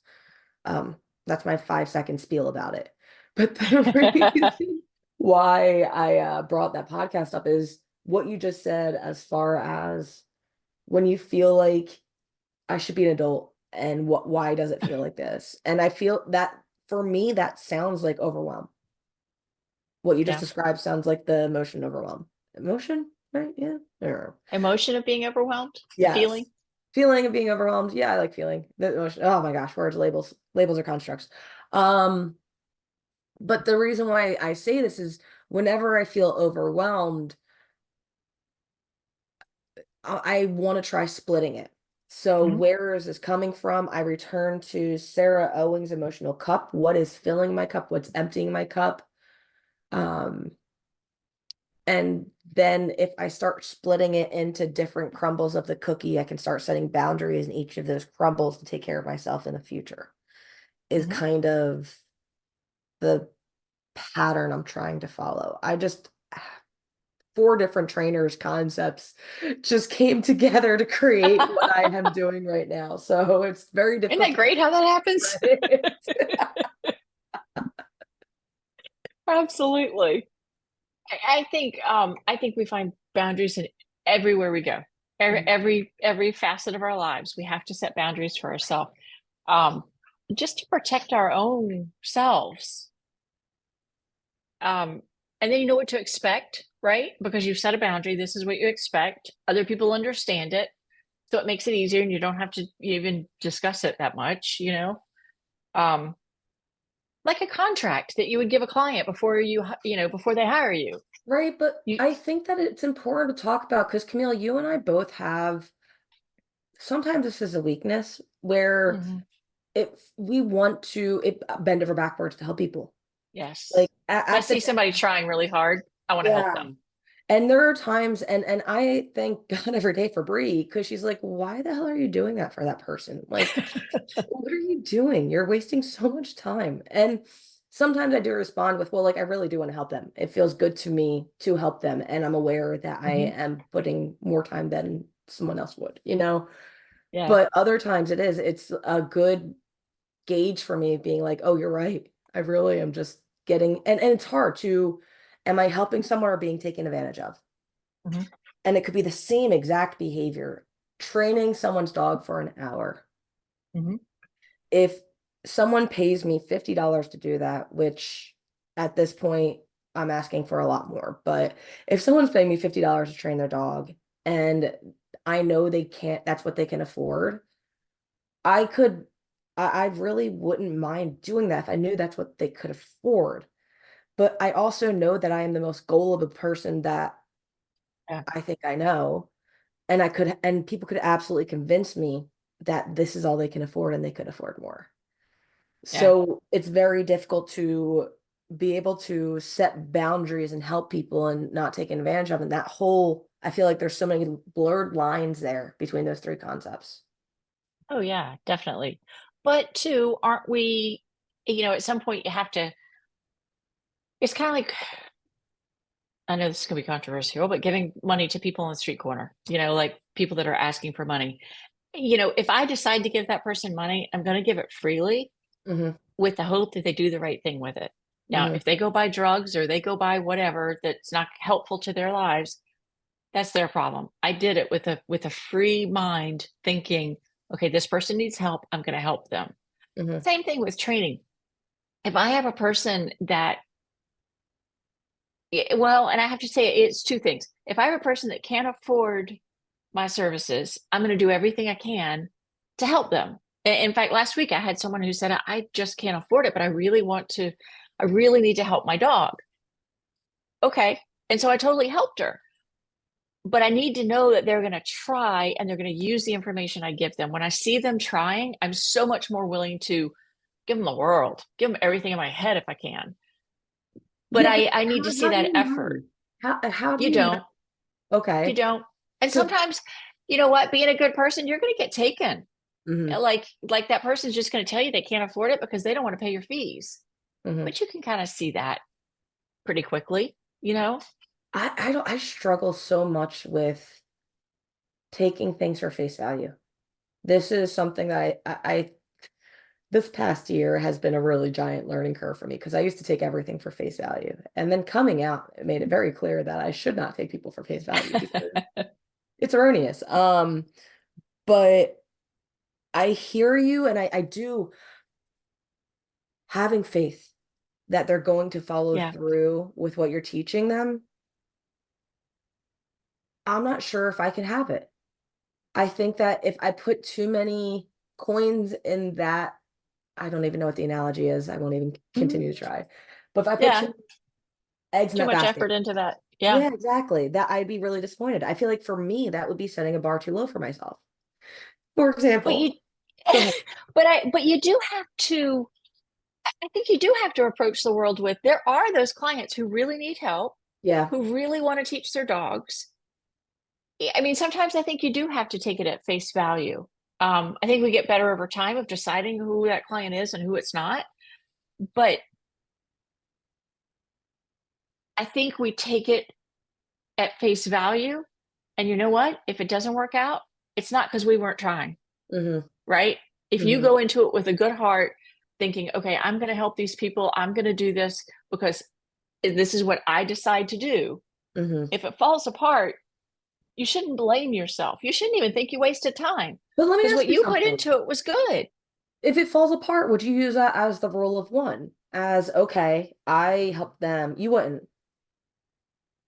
[SPEAKER 1] Um, that's my 5 second spiel about it. But the reason why I brought that podcast up is what you just said as far as when you feel like I should be an adult and why does it feel like this? And I feel that for me, that sounds like overwhelm. What you just
[SPEAKER 2] Yeah.
[SPEAKER 1] described sounds like the emotion overwhelm. Emotion, right? Yeah. Or
[SPEAKER 2] Emotion of being overwhelmed, the
[SPEAKER 1] yes.
[SPEAKER 2] feeling.
[SPEAKER 1] Feeling of being overwhelmed. Yeah, I like feeling the emotion. Oh my gosh, words, labels. Labels are constructs. Um, But the reason why I say this is whenever I feel overwhelmed, I want to try splitting it. So
[SPEAKER 2] Mhm.
[SPEAKER 1] where is this coming from? I return to Sarah Owing's emotional cup. What is filling my cup? What's emptying my cup? Um, and then if I start splitting it into different crumbles of the cookie, I can start setting boundaries in each of those crumbles to take care of myself in the future. is
[SPEAKER 2] Mhm.
[SPEAKER 1] kind of the pattern I'm trying to follow. I just four different trainers concepts just came together to create what I am doing right now. So it's very
[SPEAKER 2] Isn't
[SPEAKER 1] difficult
[SPEAKER 2] that
[SPEAKER 1] to take
[SPEAKER 2] great how that happens?
[SPEAKER 1] credit.
[SPEAKER 2] Absolutely. I think we find boundaries in everywhere we go. Every facet of our lives, we have to set boundaries for ourselves. Um, just to protect our own selves. And then you know what to expect, right? Because you've set a boundary. This is what you expect. Other people understand it. So it makes it easier and you don't have to even discuss it that much, you know? Um, like a contract that you would give a client before before they hire you.
[SPEAKER 1] Right, but
[SPEAKER 2] You
[SPEAKER 1] I think that it's important to talk about because Camille, you and I both have sometimes this is a weakness where
[SPEAKER 2] Mhm.
[SPEAKER 1] if we want to bend over backwards to help people.
[SPEAKER 2] Yes.
[SPEAKER 1] Like
[SPEAKER 2] If I
[SPEAKER 1] at the
[SPEAKER 2] see somebody trying really hard, I want to help
[SPEAKER 1] yeah.
[SPEAKER 2] them.
[SPEAKER 1] And there are times, and I thank God every day for Bree because she's like, why the hell are you doing that for that person? Like, what are you doing? You're wasting so much time. And sometimes I do respond with, well, like, I really do want to help them. It feels good to me to help them. And I'm aware that I
[SPEAKER 2] Hmm.
[SPEAKER 1] am putting more time than someone else would, you know?
[SPEAKER 2] Yeah.
[SPEAKER 1] But other times it's a good gauge for me being like, oh, you're right. I really am just getting, and it's hard to, am I helping someone or being taken advantage of?
[SPEAKER 2] Hmm.
[SPEAKER 1] And it could be the same exact behavior. Training someone's dog for an hour.
[SPEAKER 2] Hmm.
[SPEAKER 1] If someone pays me $50 to do that, which at this point I'm asking for a lot more, but if someone's paying me $50 to train their dog and I know they can't, that's what they can afford, I could, I really wouldn't mind doing that if I knew that's what they could afford. But I also know that I am the most gullible person that
[SPEAKER 2] Yeah.
[SPEAKER 1] I think I know. And and people could absolutely convince me that this is all they can afford and they could afford more.
[SPEAKER 2] Yeah.
[SPEAKER 1] So it's very difficult to be able to set boundaries and help people and not take advantage of. And that whole, I feel like there's so many blurred lines there between those three concepts.
[SPEAKER 2] Oh yeah, definitely. But too, aren't we, at some point you have to, it's kind of like, I know this is gonna be controversial, but giving money to people on the street corner, like people that are asking for money. If I decide to give that person money, I'm gonna give it freely
[SPEAKER 1] Hmm.
[SPEAKER 2] with the hope that they do the right thing with it. Now,
[SPEAKER 1] Hmm.
[SPEAKER 2] if they go buy drugs or they go buy whatever that's not helpful to their lives, that's their problem. I did it with a free mind thinking, okay, this person needs help, I'm going to help them.
[SPEAKER 1] Hmm.
[SPEAKER 2] Same thing with training. If I have a person that well, and I have to say it's two things. If I have a person that can't afford my services, I'm going to do everything I can to help them. In fact, last week I had someone who said, I just can't afford it, but I really need to help my dog. Okay. And so I totally helped her. But I need to know that they're going to try and they're going to use the information I give them. When I see them trying, I'm so much more willing to give them the world, give them everything in my head if I can. But
[SPEAKER 1] Yeah, but
[SPEAKER 2] I need to see
[SPEAKER 1] how do
[SPEAKER 2] that
[SPEAKER 1] you
[SPEAKER 2] effort.
[SPEAKER 1] know? How do
[SPEAKER 2] You
[SPEAKER 1] you know?
[SPEAKER 2] don't, you
[SPEAKER 1] Okay.
[SPEAKER 2] don't. And
[SPEAKER 1] So,
[SPEAKER 2] sometimes, you know what, being a good person, you're going to get taken.
[SPEAKER 1] hmm.
[SPEAKER 2] Like that person's just going to tell you they can't afford it because they don't want to pay your fees.
[SPEAKER 1] Hmm.
[SPEAKER 2] But you can kind of see that pretty quickly, you know?
[SPEAKER 1] I don't, I struggle so much with taking things for face value. This is something that this past year has been a really giant learning curve for me because I used to take everything for face value. And then coming out, it made it very clear that I should not take people for face value because it's erroneous. But I hear you and I do having faith that they're going to follow
[SPEAKER 2] Yeah.
[SPEAKER 1] through with what you're teaching them. I'm not sure if I can have it. I think that if I put too many coins in that, I don't even know what the analogy is. I won't even
[SPEAKER 2] Mhm.
[SPEAKER 1] continue to try. But if I put
[SPEAKER 2] Yeah.
[SPEAKER 1] too many eggs in
[SPEAKER 2] Too
[SPEAKER 1] that
[SPEAKER 2] much
[SPEAKER 1] basket,
[SPEAKER 2] effort into that. Yeah.
[SPEAKER 1] yeah, exactly. That I'd be really disappointed. I feel like for me, that would be setting a bar too low for myself. For
[SPEAKER 2] But you
[SPEAKER 1] example, go ahead.
[SPEAKER 2] but you do have to I think you do have to approach the world with there are those clients who really need help,
[SPEAKER 1] Yeah.
[SPEAKER 2] who really want to teach their dogs. I mean, sometimes I think you do have to take it at face value. I think we get better over time of deciding who that client is and who it's not. But I think we take it at face value. And you know what? If it doesn't work out, it's not because we weren't trying,
[SPEAKER 1] Hmm.
[SPEAKER 2] right? If you
[SPEAKER 1] Hmm.
[SPEAKER 2] go into it with a good heart, thinking, okay, I'm going to help these people, I'm going to do this because this is what I decide to do.
[SPEAKER 1] Hmm.
[SPEAKER 2] If it falls apart, you shouldn't blame yourself. You shouldn't even think you wasted time
[SPEAKER 1] But let me
[SPEAKER 2] because
[SPEAKER 1] ask
[SPEAKER 2] what
[SPEAKER 1] you
[SPEAKER 2] you put
[SPEAKER 1] something.
[SPEAKER 2] into it was good.
[SPEAKER 1] If it falls apart, would you use that as the rule of one? As, okay, I helped them. You wouldn't.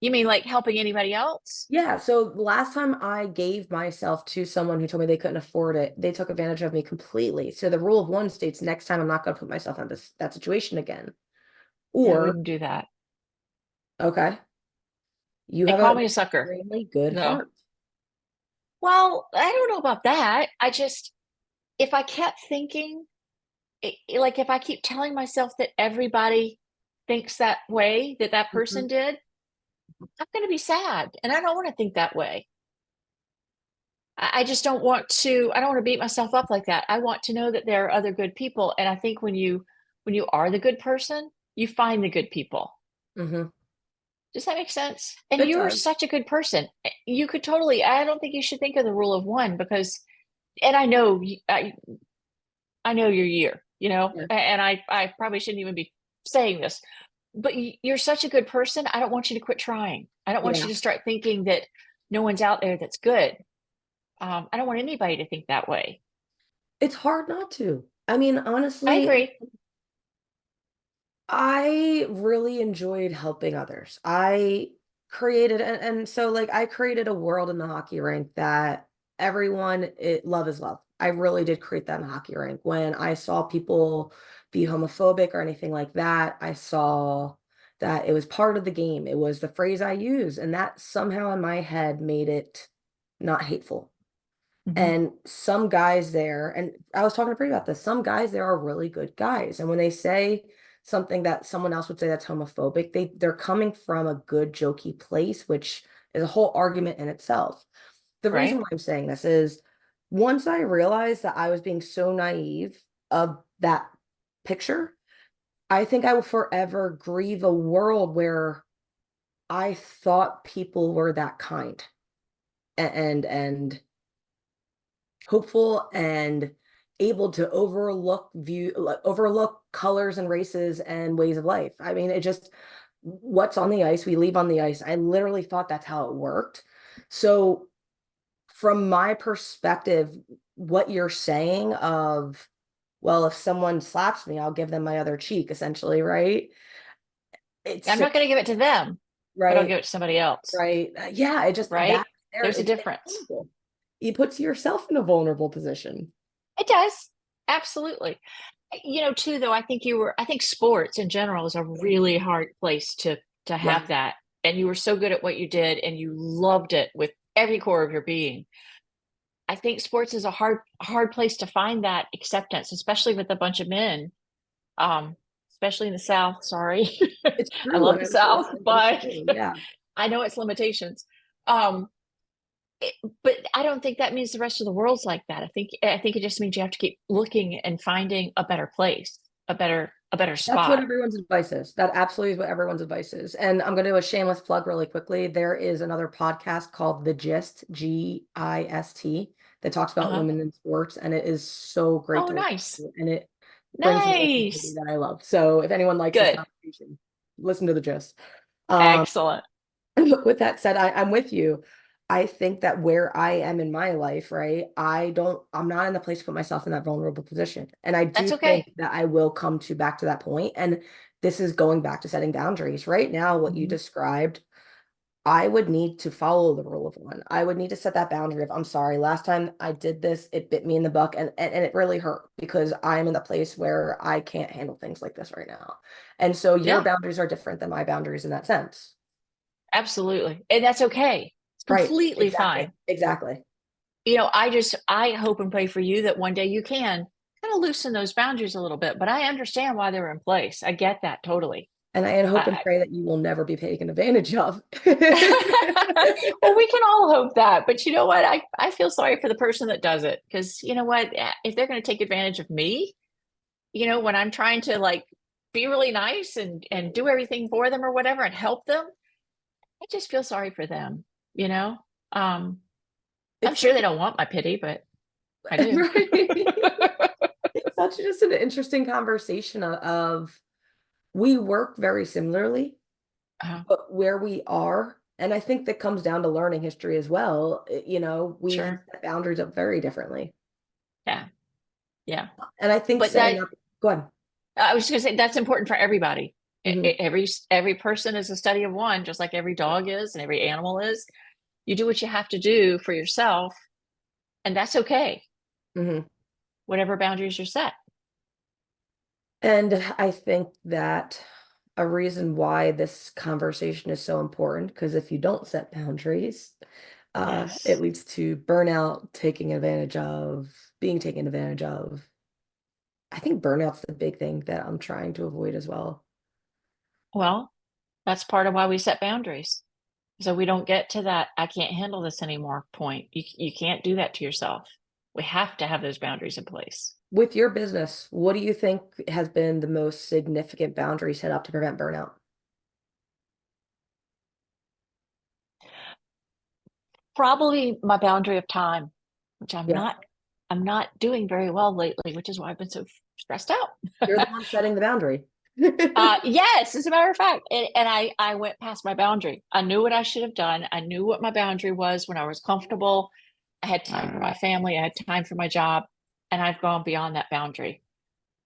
[SPEAKER 2] You mean like helping anybody else?
[SPEAKER 1] Yeah, so the last time I gave myself to someone who told me they couldn't afford it, they took advantage of me completely. So the rule of one states next time I'm not going to put myself in that situation again.
[SPEAKER 2] Yeah, I
[SPEAKER 1] Or,
[SPEAKER 2] wouldn't do that.
[SPEAKER 1] okay, you
[SPEAKER 2] And
[SPEAKER 1] have
[SPEAKER 2] call
[SPEAKER 1] a
[SPEAKER 2] me a sucker.
[SPEAKER 1] extremely good
[SPEAKER 2] No.
[SPEAKER 1] heart.
[SPEAKER 2] Well, I don't know about that. If I kept thinking, like if I keep telling myself that everybody thinks that way, that that
[SPEAKER 1] Mhm.
[SPEAKER 2] person did, I'm going to be sad. And I don't want to think that way. I just I don't want to beat myself up like that. I want to know that there are other good people. And I think when you are the good person, you find the good people.
[SPEAKER 1] Mhm.
[SPEAKER 2] Does that make sense? And
[SPEAKER 1] It
[SPEAKER 2] you're
[SPEAKER 1] does.
[SPEAKER 2] such a good person. You could totally, I don't think you should think of the rule of one because, and I know, I know your year,
[SPEAKER 1] Yeah.
[SPEAKER 2] and I probably shouldn't even be saying this, but you're such a good person. I don't want you to quit trying. I don't want
[SPEAKER 1] Yeah.
[SPEAKER 2] you to start thinking that no one's out there that's good. I don't want anybody to think that way.
[SPEAKER 1] It's hard not to. I mean,
[SPEAKER 2] I
[SPEAKER 1] honestly,
[SPEAKER 2] agree.
[SPEAKER 1] I really enjoyed helping others. I created, and so like I created a world in the hockey rink that love is love. I really did create that in the hockey rink. When I saw people be homophobic or anything like that, I saw that it was part of the game. It was the phrase I use, and that somehow in my head made it not hateful.
[SPEAKER 2] Hmm.
[SPEAKER 1] And some guys there, and I was talking to Pri about this, some guys there are really good guys. And when they say something that someone else would say that's homophobic, they're coming from a good jokey place, which is a whole argument in itself. The reason
[SPEAKER 2] Right?
[SPEAKER 1] why I'm saying this is once I realized that I was being so naive of that picture, I think I will forever grieve a world where I thought people were that kind and hopeful and able to overlook colors and races and ways of life. I mean, it just what's on the ice, we leave on the ice. I literally thought that's how it worked. So from my perspective, what you're saying of, well, if someone slaps me, I'll give them my other cheek, essentially, right? It's
[SPEAKER 2] I'm not going to
[SPEAKER 1] sick,
[SPEAKER 2] give it to them, but I'll
[SPEAKER 1] right?
[SPEAKER 2] give it to somebody else.
[SPEAKER 1] Right. Yeah, it just
[SPEAKER 2] Right?
[SPEAKER 1] that there,
[SPEAKER 2] There's a
[SPEAKER 1] it's
[SPEAKER 2] difference.
[SPEAKER 1] vulnerable. You put yourself in a vulnerable position.
[SPEAKER 2] It does. Absolutely. Too, though, I think sports in general is a really hard place to
[SPEAKER 1] Yeah.
[SPEAKER 2] have that. And you were so good at what you did and you loved it with every core of your being. I think sports is a hard place to find that acceptance, especially with a bunch of men. Um, Especially in the South. Sorry.
[SPEAKER 1] It's
[SPEAKER 2] I
[SPEAKER 1] true,
[SPEAKER 2] love
[SPEAKER 1] and
[SPEAKER 2] the
[SPEAKER 1] I'm sure
[SPEAKER 2] South,
[SPEAKER 1] it's
[SPEAKER 2] but
[SPEAKER 1] true. Yeah.
[SPEAKER 2] I know its limitations. Um, but I don't think that means the rest of the world's like that. I think it just means you have to keep looking and finding a better place, a better
[SPEAKER 1] That's what
[SPEAKER 2] spot.
[SPEAKER 1] everyone's advice is. That absolutely is what everyone's advice is. And I'm going to do a shameless plug really quickly. There is another podcast called The Gist, Gist, that talks about
[SPEAKER 2] Uh-huh.
[SPEAKER 1] women in sports, and it is so great
[SPEAKER 2] Oh,
[SPEAKER 1] to listen
[SPEAKER 2] nice.
[SPEAKER 1] to, and it brings me a community
[SPEAKER 2] Nice.
[SPEAKER 1] that I love. So if anyone likes this
[SPEAKER 2] Good.
[SPEAKER 1] conversation, listen to The Gist. Um,
[SPEAKER 2] Excellent.
[SPEAKER 1] with that said, I'm with you. I think that where I am in my life, right? I'm not in the place to put myself in that vulnerable position. And I do
[SPEAKER 2] That's
[SPEAKER 1] think
[SPEAKER 2] okay.
[SPEAKER 1] that I will come to back to that point. And this is going back to setting boundaries. Right now, what you
[SPEAKER 2] Mhm.
[SPEAKER 1] described, I would need to follow the rule of one. I would need to set that boundary of, I'm sorry, last time I did this, it bit me in the butt and it really hurt because I'm in the place where I can't handle things like this right now. And so your
[SPEAKER 2] Yeah,
[SPEAKER 1] boundaries are different than my boundaries in that sense.
[SPEAKER 2] absolutely. And that's okay. It's
[SPEAKER 1] Right.
[SPEAKER 2] completely
[SPEAKER 1] Exactly.
[SPEAKER 2] fine.
[SPEAKER 1] Exactly.
[SPEAKER 2] I hope and pray for you that one day you can kind of loosen those boundaries a little bit, but I understand why they're in place. I get that totally.
[SPEAKER 1] And I hope and
[SPEAKER 2] I,
[SPEAKER 1] pray that you will never be taken advantage of.
[SPEAKER 2] well, we can all hope that, but you know what? I feel sorry for the person that does it because you know what? If they're going to take advantage of me, when I'm trying to like be really nice and do everything for them or whatever and help them, I just feel sorry for them, you know? Um, I'm
[SPEAKER 1] It's
[SPEAKER 2] sure
[SPEAKER 1] such
[SPEAKER 2] they don't want my pity, but I do.
[SPEAKER 1] right. It's such just an interesting conversation of we work very similarly,
[SPEAKER 2] uh,
[SPEAKER 1] but where we are, and I think that comes down to learning history as well. We
[SPEAKER 2] sure.
[SPEAKER 1] set boundaries up very differently.
[SPEAKER 2] Yeah. Yeah.
[SPEAKER 1] And I think
[SPEAKER 2] But
[SPEAKER 1] setting
[SPEAKER 2] that
[SPEAKER 1] up, go ahead.
[SPEAKER 2] I was just gonna say that's important for everybody.
[SPEAKER 1] Hmm.
[SPEAKER 2] Every person is a study of one, just like every dog is and every animal is. You do what you have to do for yourself, and that's okay.
[SPEAKER 1] Hmm.
[SPEAKER 2] Whatever boundaries are set.
[SPEAKER 1] And I think that a reason why this conversation is so important, because if you don't set boundaries, it
[SPEAKER 2] Yes.
[SPEAKER 1] leads to burnout, taking advantage of, being taken advantage of. I think burnout's the big thing that I'm trying to avoid as well.
[SPEAKER 2] Well, that's part of why we set boundaries. So we don't get to that I can't handle this anymore point. You can't do that to yourself. We have to have those boundaries in place.
[SPEAKER 1] With your business, what do you think has been the most significant boundary set up to prevent burnout?
[SPEAKER 2] Probably my boundary of time, which
[SPEAKER 1] Yeah,
[SPEAKER 2] I'm not doing very well lately, which is why I've been so stressed out.
[SPEAKER 1] you're the one setting the boundary.
[SPEAKER 2] Yes, as a matter of fact, and I went past my boundary. I knew what I should have done. I knew what my boundary was when I was comfortable. I had time for my family. I had time for my job, and I've gone beyond that boundary.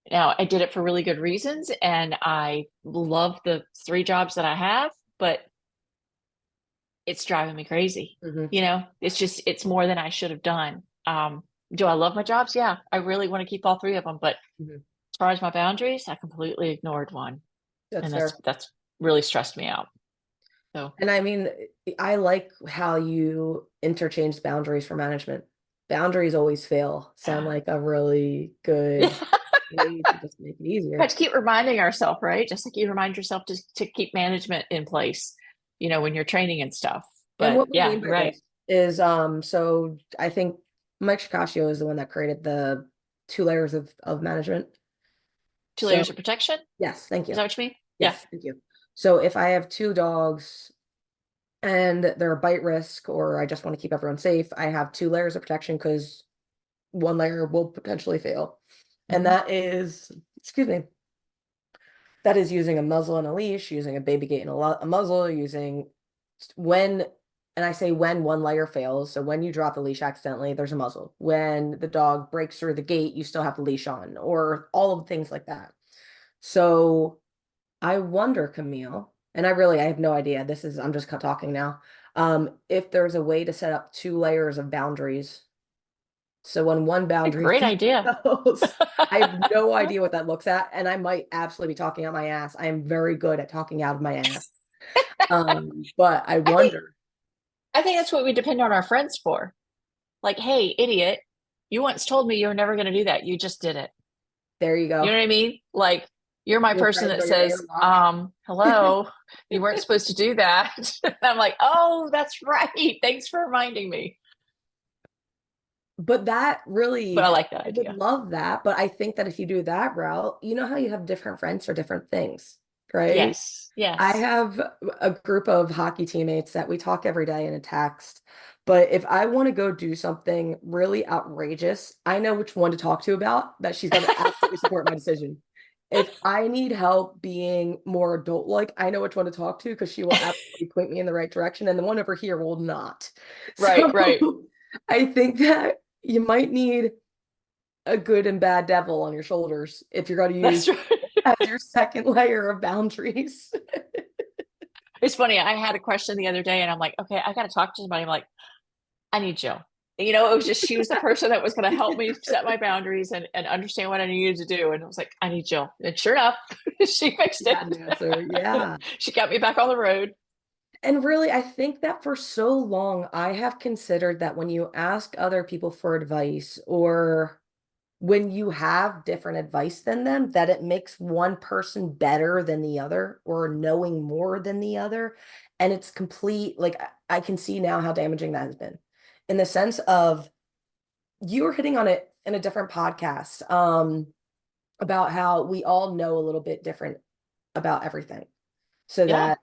[SPEAKER 2] Now, I did it for really good reasons, and I love the three jobs that I have, but it's driving me crazy.
[SPEAKER 1] Hmm.
[SPEAKER 2] It's more than I should have done. Do I love my jobs? Yeah, I really want to keep all three of them, but
[SPEAKER 1] Hmm.
[SPEAKER 2] as far as my boundaries, I completely ignored one,
[SPEAKER 1] That's
[SPEAKER 2] and
[SPEAKER 1] fair.
[SPEAKER 2] that's really stressed me out. So,
[SPEAKER 1] And I mean, I like how you interchange boundaries for management. Boundaries always fail. Sound
[SPEAKER 2] yeah.
[SPEAKER 1] like a really
[SPEAKER 2] Yeah.
[SPEAKER 1] good way to just make it
[SPEAKER 2] Have
[SPEAKER 1] easier.
[SPEAKER 2] to keep reminding ourselves, right? Just like you remind yourself to keep management in place, when you're training and stuff.
[SPEAKER 1] And
[SPEAKER 2] But
[SPEAKER 1] what we
[SPEAKER 2] yeah,
[SPEAKER 1] mean
[SPEAKER 2] you're
[SPEAKER 1] by
[SPEAKER 2] right.
[SPEAKER 1] this is, so I think Mike Shikashio is the one that created the two layers of management.
[SPEAKER 2] Two
[SPEAKER 1] So
[SPEAKER 2] layers of protection.
[SPEAKER 1] yes, thank
[SPEAKER 2] Is
[SPEAKER 1] you.
[SPEAKER 2] that what you mean? Yeah.
[SPEAKER 1] Yes, thank you. So if I have two dogs and they're a bite risk, or I just want to keep everyone safe, I have two layers of protection because one layer will potentially fail. And
[SPEAKER 2] Hmm.
[SPEAKER 1] that is, excuse me, that is using a muzzle and a leash, using a baby gate and a muzzle, using when, and I say when one layer fails. So when you drop the leash accidentally, there's a muzzle. When the dog breaks through the gate, you still have the leash on, or all of things like that. So I wonder, Camille, and I have no idea. I'm just talking now. If there's a way to set up two layers of boundaries. So when one
[SPEAKER 2] A
[SPEAKER 1] boundary
[SPEAKER 2] great idea.
[SPEAKER 1] fails, I have no idea what that looks at, and I might absolutely be talking out my ass. I am very good at talking out of my ass. But I
[SPEAKER 2] I think
[SPEAKER 1] wonder.
[SPEAKER 2] I think that's what we depend on our friends for. Like, hey, idiot, you once told me you were never going to do that. You just did it.
[SPEAKER 1] There you
[SPEAKER 2] You know
[SPEAKER 1] go.
[SPEAKER 2] what I mean? Like, you're my
[SPEAKER 1] Your
[SPEAKER 2] person
[SPEAKER 1] friends
[SPEAKER 2] that
[SPEAKER 1] are your
[SPEAKER 2] says,
[SPEAKER 1] airlock.
[SPEAKER 2] hello, you weren't supposed to do that. And I'm like, oh, that's right. Thanks for reminding me.
[SPEAKER 1] But that
[SPEAKER 2] But I
[SPEAKER 1] really,
[SPEAKER 2] like that
[SPEAKER 1] I would
[SPEAKER 2] idea.
[SPEAKER 1] love that. But I think that if you do that route, you know how you have different friends for different things, right?
[SPEAKER 2] Yes.
[SPEAKER 1] I
[SPEAKER 2] Yes.
[SPEAKER 1] have a group of hockey teammates that we talk every day in a text. But if I want to go do something really outrageous, I know which one to talk to about that she's going to absolutely support my decision. If I need help being more adult-like, I know which one to talk to because she will absolutely point me in the right direction, and the one over here will not.
[SPEAKER 2] Right,
[SPEAKER 1] So
[SPEAKER 2] right.
[SPEAKER 1] I think that you might need a good and bad devil on your shoulders if you're going to
[SPEAKER 2] That's
[SPEAKER 1] use
[SPEAKER 2] right.
[SPEAKER 1] as your second layer of boundaries.
[SPEAKER 2] It's funny. I had a question the other day and I'm like, okay, I got to talk to somebody. I'm like, I need Jill. It was just she was the person that was going to help me set my boundaries and understand what I needed to do. And I was like, I need Jill. And sure enough, she fixed
[SPEAKER 1] You got
[SPEAKER 2] it.
[SPEAKER 1] an answer. Yeah.
[SPEAKER 2] She got me back on the road.
[SPEAKER 1] And really, I think that for so long, I have considered that when you ask other people for advice, or when you have different advice than them, that it makes one person better than the other or knowing more than the other. And it's complete, like I can see now how damaging that has been in the sense of you were hitting on it in a different podcast, about how we all know a little bit different about everything. So
[SPEAKER 2] Yeah,
[SPEAKER 1] that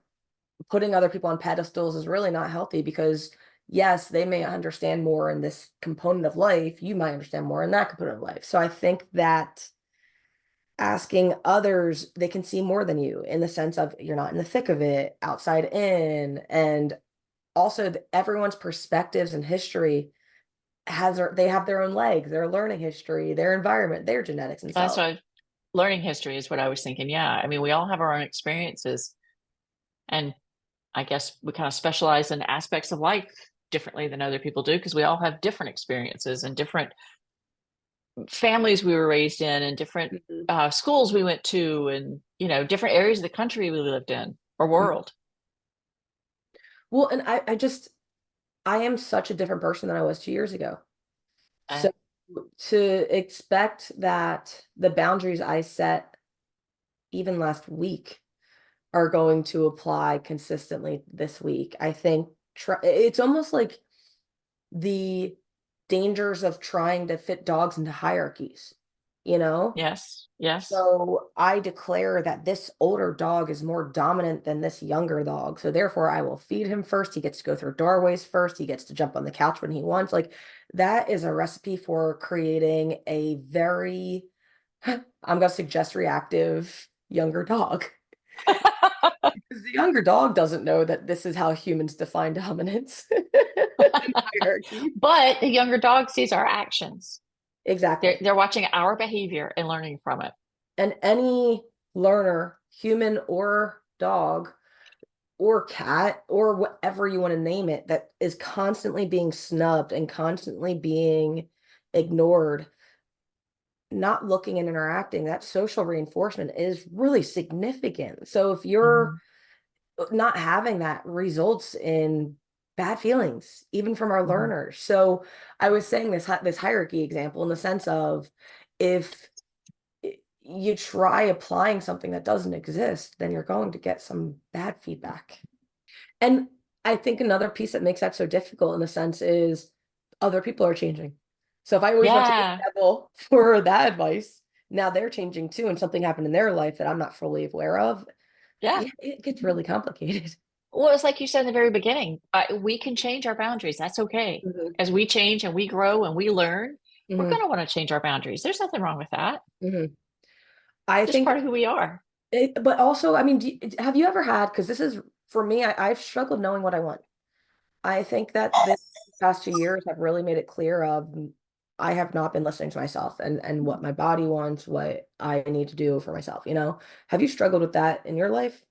[SPEAKER 1] putting other people on pedestals is really not healthy because yes, they may understand more in this component of life. You might understand more in that component of life. So I think that asking others, they can see more than you in the sense of you're not in the thick of it, outside in, and also everyone's perspectives and history they have their own legs, their learning history, their environment, their genetics and
[SPEAKER 2] that's
[SPEAKER 1] self.
[SPEAKER 2] what learning history is what I was thinking. Yeah. I mean, we all have our own experiences, and I guess we kind of specialize in aspects of life differently than other people do because we all have different experiences and different families we were raised in and different
[SPEAKER 1] Mhm.
[SPEAKER 2] schools we went to and, different areas of the country we lived in or world.
[SPEAKER 1] Well, and I am such a different person than I was 2 years ago.
[SPEAKER 2] Uh,
[SPEAKER 1] So to expect that the boundaries I set even last week are going to apply consistently this week, I think it's almost like the dangers of trying to fit dogs into hierarchies, you know?
[SPEAKER 2] yes, yes.
[SPEAKER 1] So I declare that this older dog is more dominant than this younger dog. So therefore, I will feed him first. He gets to go through doorways first. He gets to jump on the couch when he wants. Like that is a recipe for creating a very, I'm going to suggest reactive younger dog. Because the younger dog doesn't know that this is how humans define dominance in hierarchy.
[SPEAKER 2] But the younger dog sees our actions. They're
[SPEAKER 1] Exactly.
[SPEAKER 2] they're watching our behavior and learning from it.
[SPEAKER 1] And any learner, human or dog, or cat or whatever you want to name it that is constantly being snubbed and constantly being ignored, not looking and interacting, that social reinforcement is really significant. So if you're
[SPEAKER 2] Mhm,
[SPEAKER 1] not having that results in bad feelings, even from our
[SPEAKER 2] mhm.
[SPEAKER 1] learners. So I was saying this hierarchy example in the sense of if you try applying something that doesn't exist, then you're going to get some bad feedback. And I think another piece that makes that so difficult in the sense is other people are changing. So if I always went to this
[SPEAKER 2] Yeah,
[SPEAKER 1] level for that advice, now they're changing too, and something happened in their life that I'm not fully aware of.
[SPEAKER 2] yeah.
[SPEAKER 1] Yeah, it gets really complicated.
[SPEAKER 2] Well, it's like you said in the very beginning, we can change our boundaries. That's okay.
[SPEAKER 1] Mhm,
[SPEAKER 2] As we change and we grow and we learn, we're
[SPEAKER 1] mhm,
[SPEAKER 2] going to want to change our boundaries. There's nothing wrong with that.
[SPEAKER 1] mhm. I
[SPEAKER 2] Just
[SPEAKER 1] think,
[SPEAKER 2] part of who we are.
[SPEAKER 1] but also, I mean, have you ever had, because this is for me, I've struggled knowing what I want. I think that this past 2 years have really made it clear of I have not been listening to myself and what my body wants, what I need to do for myself, you know? Have you struggled with that in your life?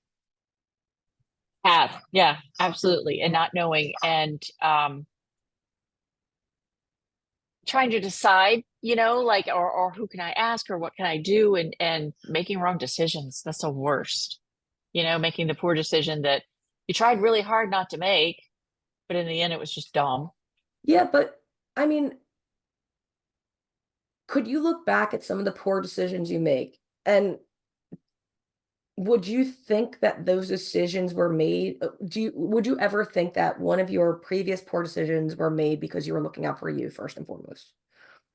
[SPEAKER 2] Have, yeah, absolutely. And not knowing and trying to decide, like or who can I ask or what can I do and making wrong decisions. That's the worst. Making the poor decision that you tried really hard not to make, but in the end it was just dumb.
[SPEAKER 1] Yeah, but I mean, could you look back at some of the poor decisions you make and would you think that those decisions were made? Would you ever think that one of your previous poor decisions were made because you were looking out for you first and foremost?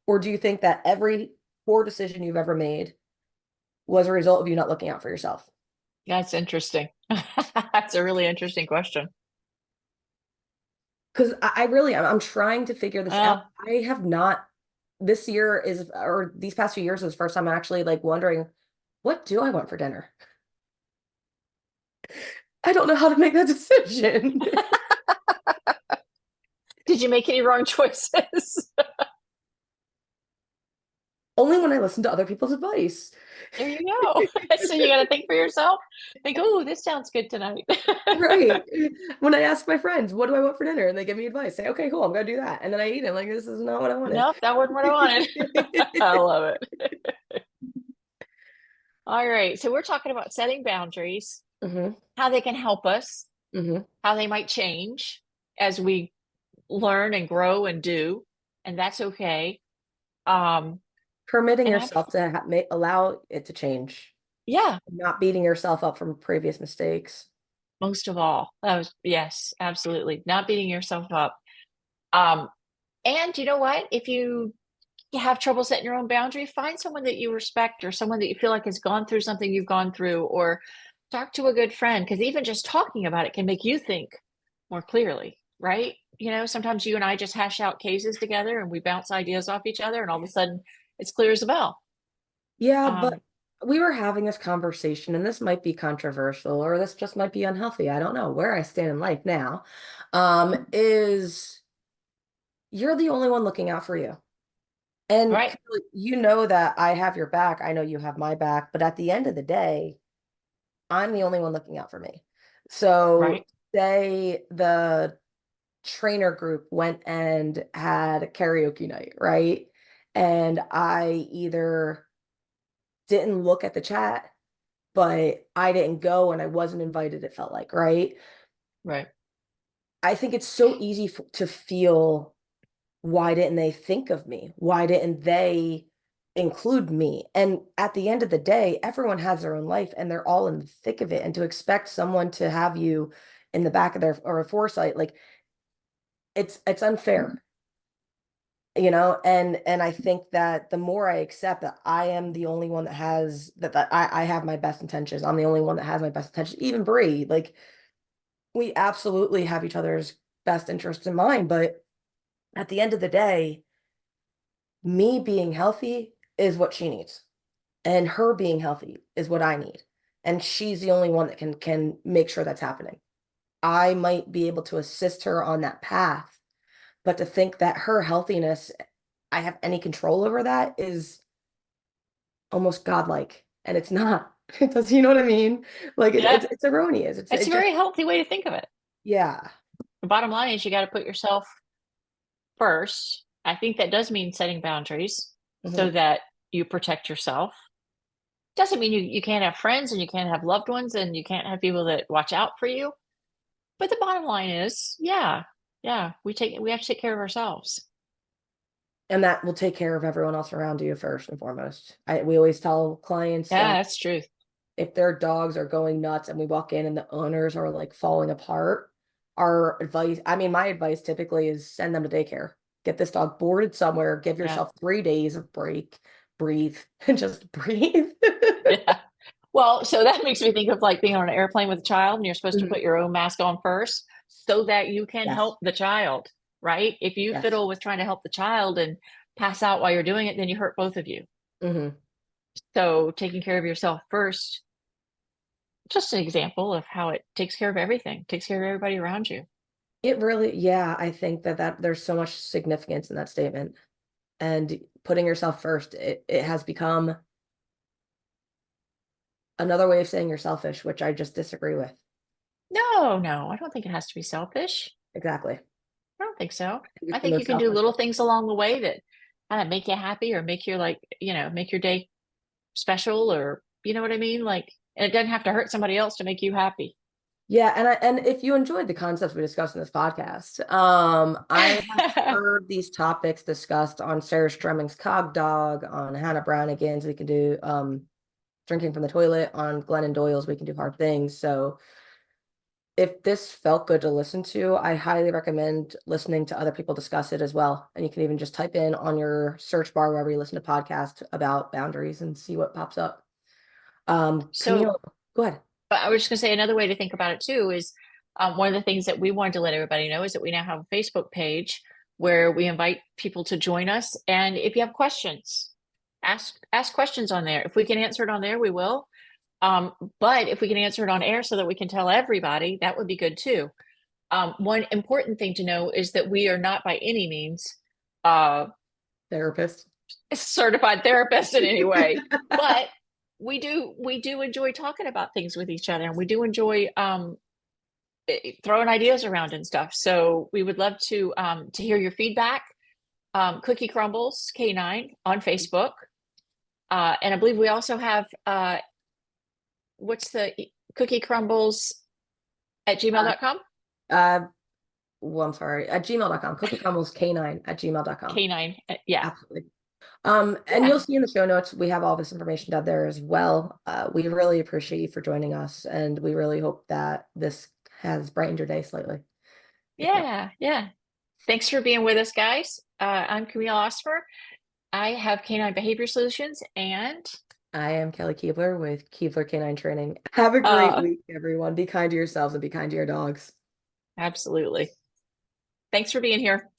[SPEAKER 1] Or do you think that every poor decision you've ever made was a result of you not looking out for yourself?
[SPEAKER 2] That's interesting. That's a really interesting question.
[SPEAKER 1] Because I really am. I'm trying to figure this out.
[SPEAKER 2] Well,
[SPEAKER 1] I have not, this year is, or these past few years is the first time I'm actually like wondering, what do I want for dinner? I don't know how to make that decision.
[SPEAKER 2] did you make any wrong choices?
[SPEAKER 1] Only when I listen to other people's advice.
[SPEAKER 2] There you go. So you got to think for yourself. Think, oh, this sounds good tonight.
[SPEAKER 1] Right. When I ask my friends, what do I want for dinner? And they give me advice, say, okay, cool, I'm gonna do that. And then I eat it. I'm like, this is not what I wanted.
[SPEAKER 2] Nope, that wasn't what I wanted. I love it. All right. So we're talking about setting boundaries,
[SPEAKER 1] Hmm.
[SPEAKER 2] how they can help us,
[SPEAKER 1] Hmm.
[SPEAKER 2] how they might change as we learn and grow and do, and that's okay. Um,
[SPEAKER 1] Permitting
[SPEAKER 2] And I,
[SPEAKER 1] yourself to allow it to change,
[SPEAKER 2] yeah,
[SPEAKER 1] not beating yourself up from previous mistakes.
[SPEAKER 2] most of all, that was, yes, absolutely. Not beating yourself up. Um, and you know what? If you have trouble setting your own boundary, find someone that you respect or someone that you feel like has gone through something you've gone through, or talk to a good friend, because even just talking about it can make you think more clearly, right? Sometimes you and I just hash out cases together and we bounce ideas off each other, and all of a sudden it's clear as a bell.
[SPEAKER 1] Yeah, but
[SPEAKER 2] Um,
[SPEAKER 1] we were having this conversation, and this might be controversial, or this just might be unhealthy. I don't know where I stand in life now. Is you're the only one looking out for you. And
[SPEAKER 2] right,
[SPEAKER 1] Camille, you know that I have your back. I know you have my back, but at the end of the day, I'm the only one looking out for me. So
[SPEAKER 2] right,
[SPEAKER 1] say the trainer group went and had a karaoke night, right? And I either didn't look at the chat, but I didn't go and I wasn't invited, it felt like, right?
[SPEAKER 2] right.
[SPEAKER 1] I think it's so easy to feel, why didn't they think of me? Why didn't they include me? And at the end of the day, everyone has their own life and they're all in the thick of it. And to expect someone to have you in the back of their or a foresight, like it's unfair, and I think that the more I accept that I am the only one that has that I have my best intentions. I'm the only one that has my best intentions. Even Bree, like we absolutely have each other's best interests in mind, but at the end of the day, me being healthy is what she needs, and her being healthy is what I need. And she's the only one that can make sure that's happening. I might be able to assist her on that path, but to think that her healthiness, I have any control over that is almost godlike, and it's not. It does, you know what I mean? Like
[SPEAKER 2] Yeah,
[SPEAKER 1] it's erroneous.
[SPEAKER 2] it's a
[SPEAKER 1] It just,
[SPEAKER 2] very healthy way to think of it.
[SPEAKER 1] yeah.
[SPEAKER 2] The bottom line is you got to put yourself first. I think that does mean setting boundaries so
[SPEAKER 1] Mhm.
[SPEAKER 2] that you protect yourself. Doesn't mean you can't have friends and you can't have loved ones and you can't have people that watch out for you. But the bottom line is, yeah, yeah, we have to take care of ourselves.
[SPEAKER 1] And that will take care of everyone else around you first and foremost. We always tell clients,
[SPEAKER 2] Yeah, that's truth.
[SPEAKER 1] if their dogs are going nuts and we walk in and the owners are like falling apart, our advice, I mean, my advice typically is send them to daycare. Get this dog boarded somewhere, give
[SPEAKER 2] Yeah.
[SPEAKER 1] yourself 3 days of break, breathe, and just breathe.
[SPEAKER 2] Yeah. Well, so that makes me think of like being on an airplane with a child and you're supposed to put
[SPEAKER 1] Mhm.
[SPEAKER 2] your own mask on first so that you can
[SPEAKER 1] Yes.
[SPEAKER 2] help the child, right? If you
[SPEAKER 1] Yes.
[SPEAKER 2] fiddle with trying to help the child and pass out while you're doing it, then you hurt both of you.
[SPEAKER 1] Hmm.
[SPEAKER 2] So taking care of yourself first, just an example of how it takes care of everything, takes care of everybody around you.
[SPEAKER 1] It really, yeah, I think that there's so much significance in that statement. And putting yourself first, it has become another way of saying you're selfish, which I just disagree with.
[SPEAKER 2] No, no, I don't think it has to be selfish.
[SPEAKER 1] Exactly.
[SPEAKER 2] I don't think so.
[SPEAKER 1] I think
[SPEAKER 2] I
[SPEAKER 1] it's the
[SPEAKER 2] think you
[SPEAKER 1] most
[SPEAKER 2] can do
[SPEAKER 1] selfish
[SPEAKER 2] little
[SPEAKER 1] way.
[SPEAKER 2] things along the way that kind of make you happy or make your like, make your day special, or you know what I mean? Like, and it doesn't have to hurt somebody else to make you happy.
[SPEAKER 1] Yeah, and if you enjoyed the concepts we discussed in this podcast, I have heard these topics discussed on Sarah Stremming's Cog Dog, on Hannah Brownigan's We Can Do Drinking from the Toilet, on Glennon Doyle's We Can Do Hard Things. So if this felt good to listen to, I highly recommend listening to other people discuss it as well. And you can even just type in on your search bar wherever you listen to podcasts about boundaries and see what pops up.
[SPEAKER 2] So,
[SPEAKER 1] Camille, go ahead.
[SPEAKER 2] but I was just gonna say another way to think about it too is one of the things that we wanted to let everybody know is that we now have a Facebook page where we invite people to join us. And if you have questions, ask questions on there. If we can answer it on there, we will. Um, but if we can answer it on air so that we can tell everybody, that would be good too. One important thing to know is that we are not by any means uh,
[SPEAKER 1] Therapist.
[SPEAKER 2] certified therapists in any way, but we do enjoy talking about things with each other, and we do enjoy throwing ideas around and stuff. So we would love to hear your feedback. Cookie Crumbles K9 on Facebook, and I believe we also have what's the Cookie Crumbles at
[SPEAKER 1] Uh,
[SPEAKER 2] gmail.com.
[SPEAKER 1] uh, well, I'm sorry, at gmail.com, cookie crumbles K9 at gmail.com.
[SPEAKER 2] K9, yeah.
[SPEAKER 1] Absolutely. And
[SPEAKER 2] Yeah.
[SPEAKER 1] you'll see in the show notes, we have all this information down there as well. We really appreciate you for joining us, and we really hope that this has brightened your day slightly, if not.
[SPEAKER 2] Yeah. Yeah. Thanks for being with us, guys. I'm Camille Osmer. I have Canine Behavior Solutions, and
[SPEAKER 1] I am Kelly Keebler with Keebler Canine Training. Have a great
[SPEAKER 2] uh,
[SPEAKER 1] week, everyone. Be kind to yourselves and be kind to your dogs.
[SPEAKER 2] absolutely. Thanks for being here.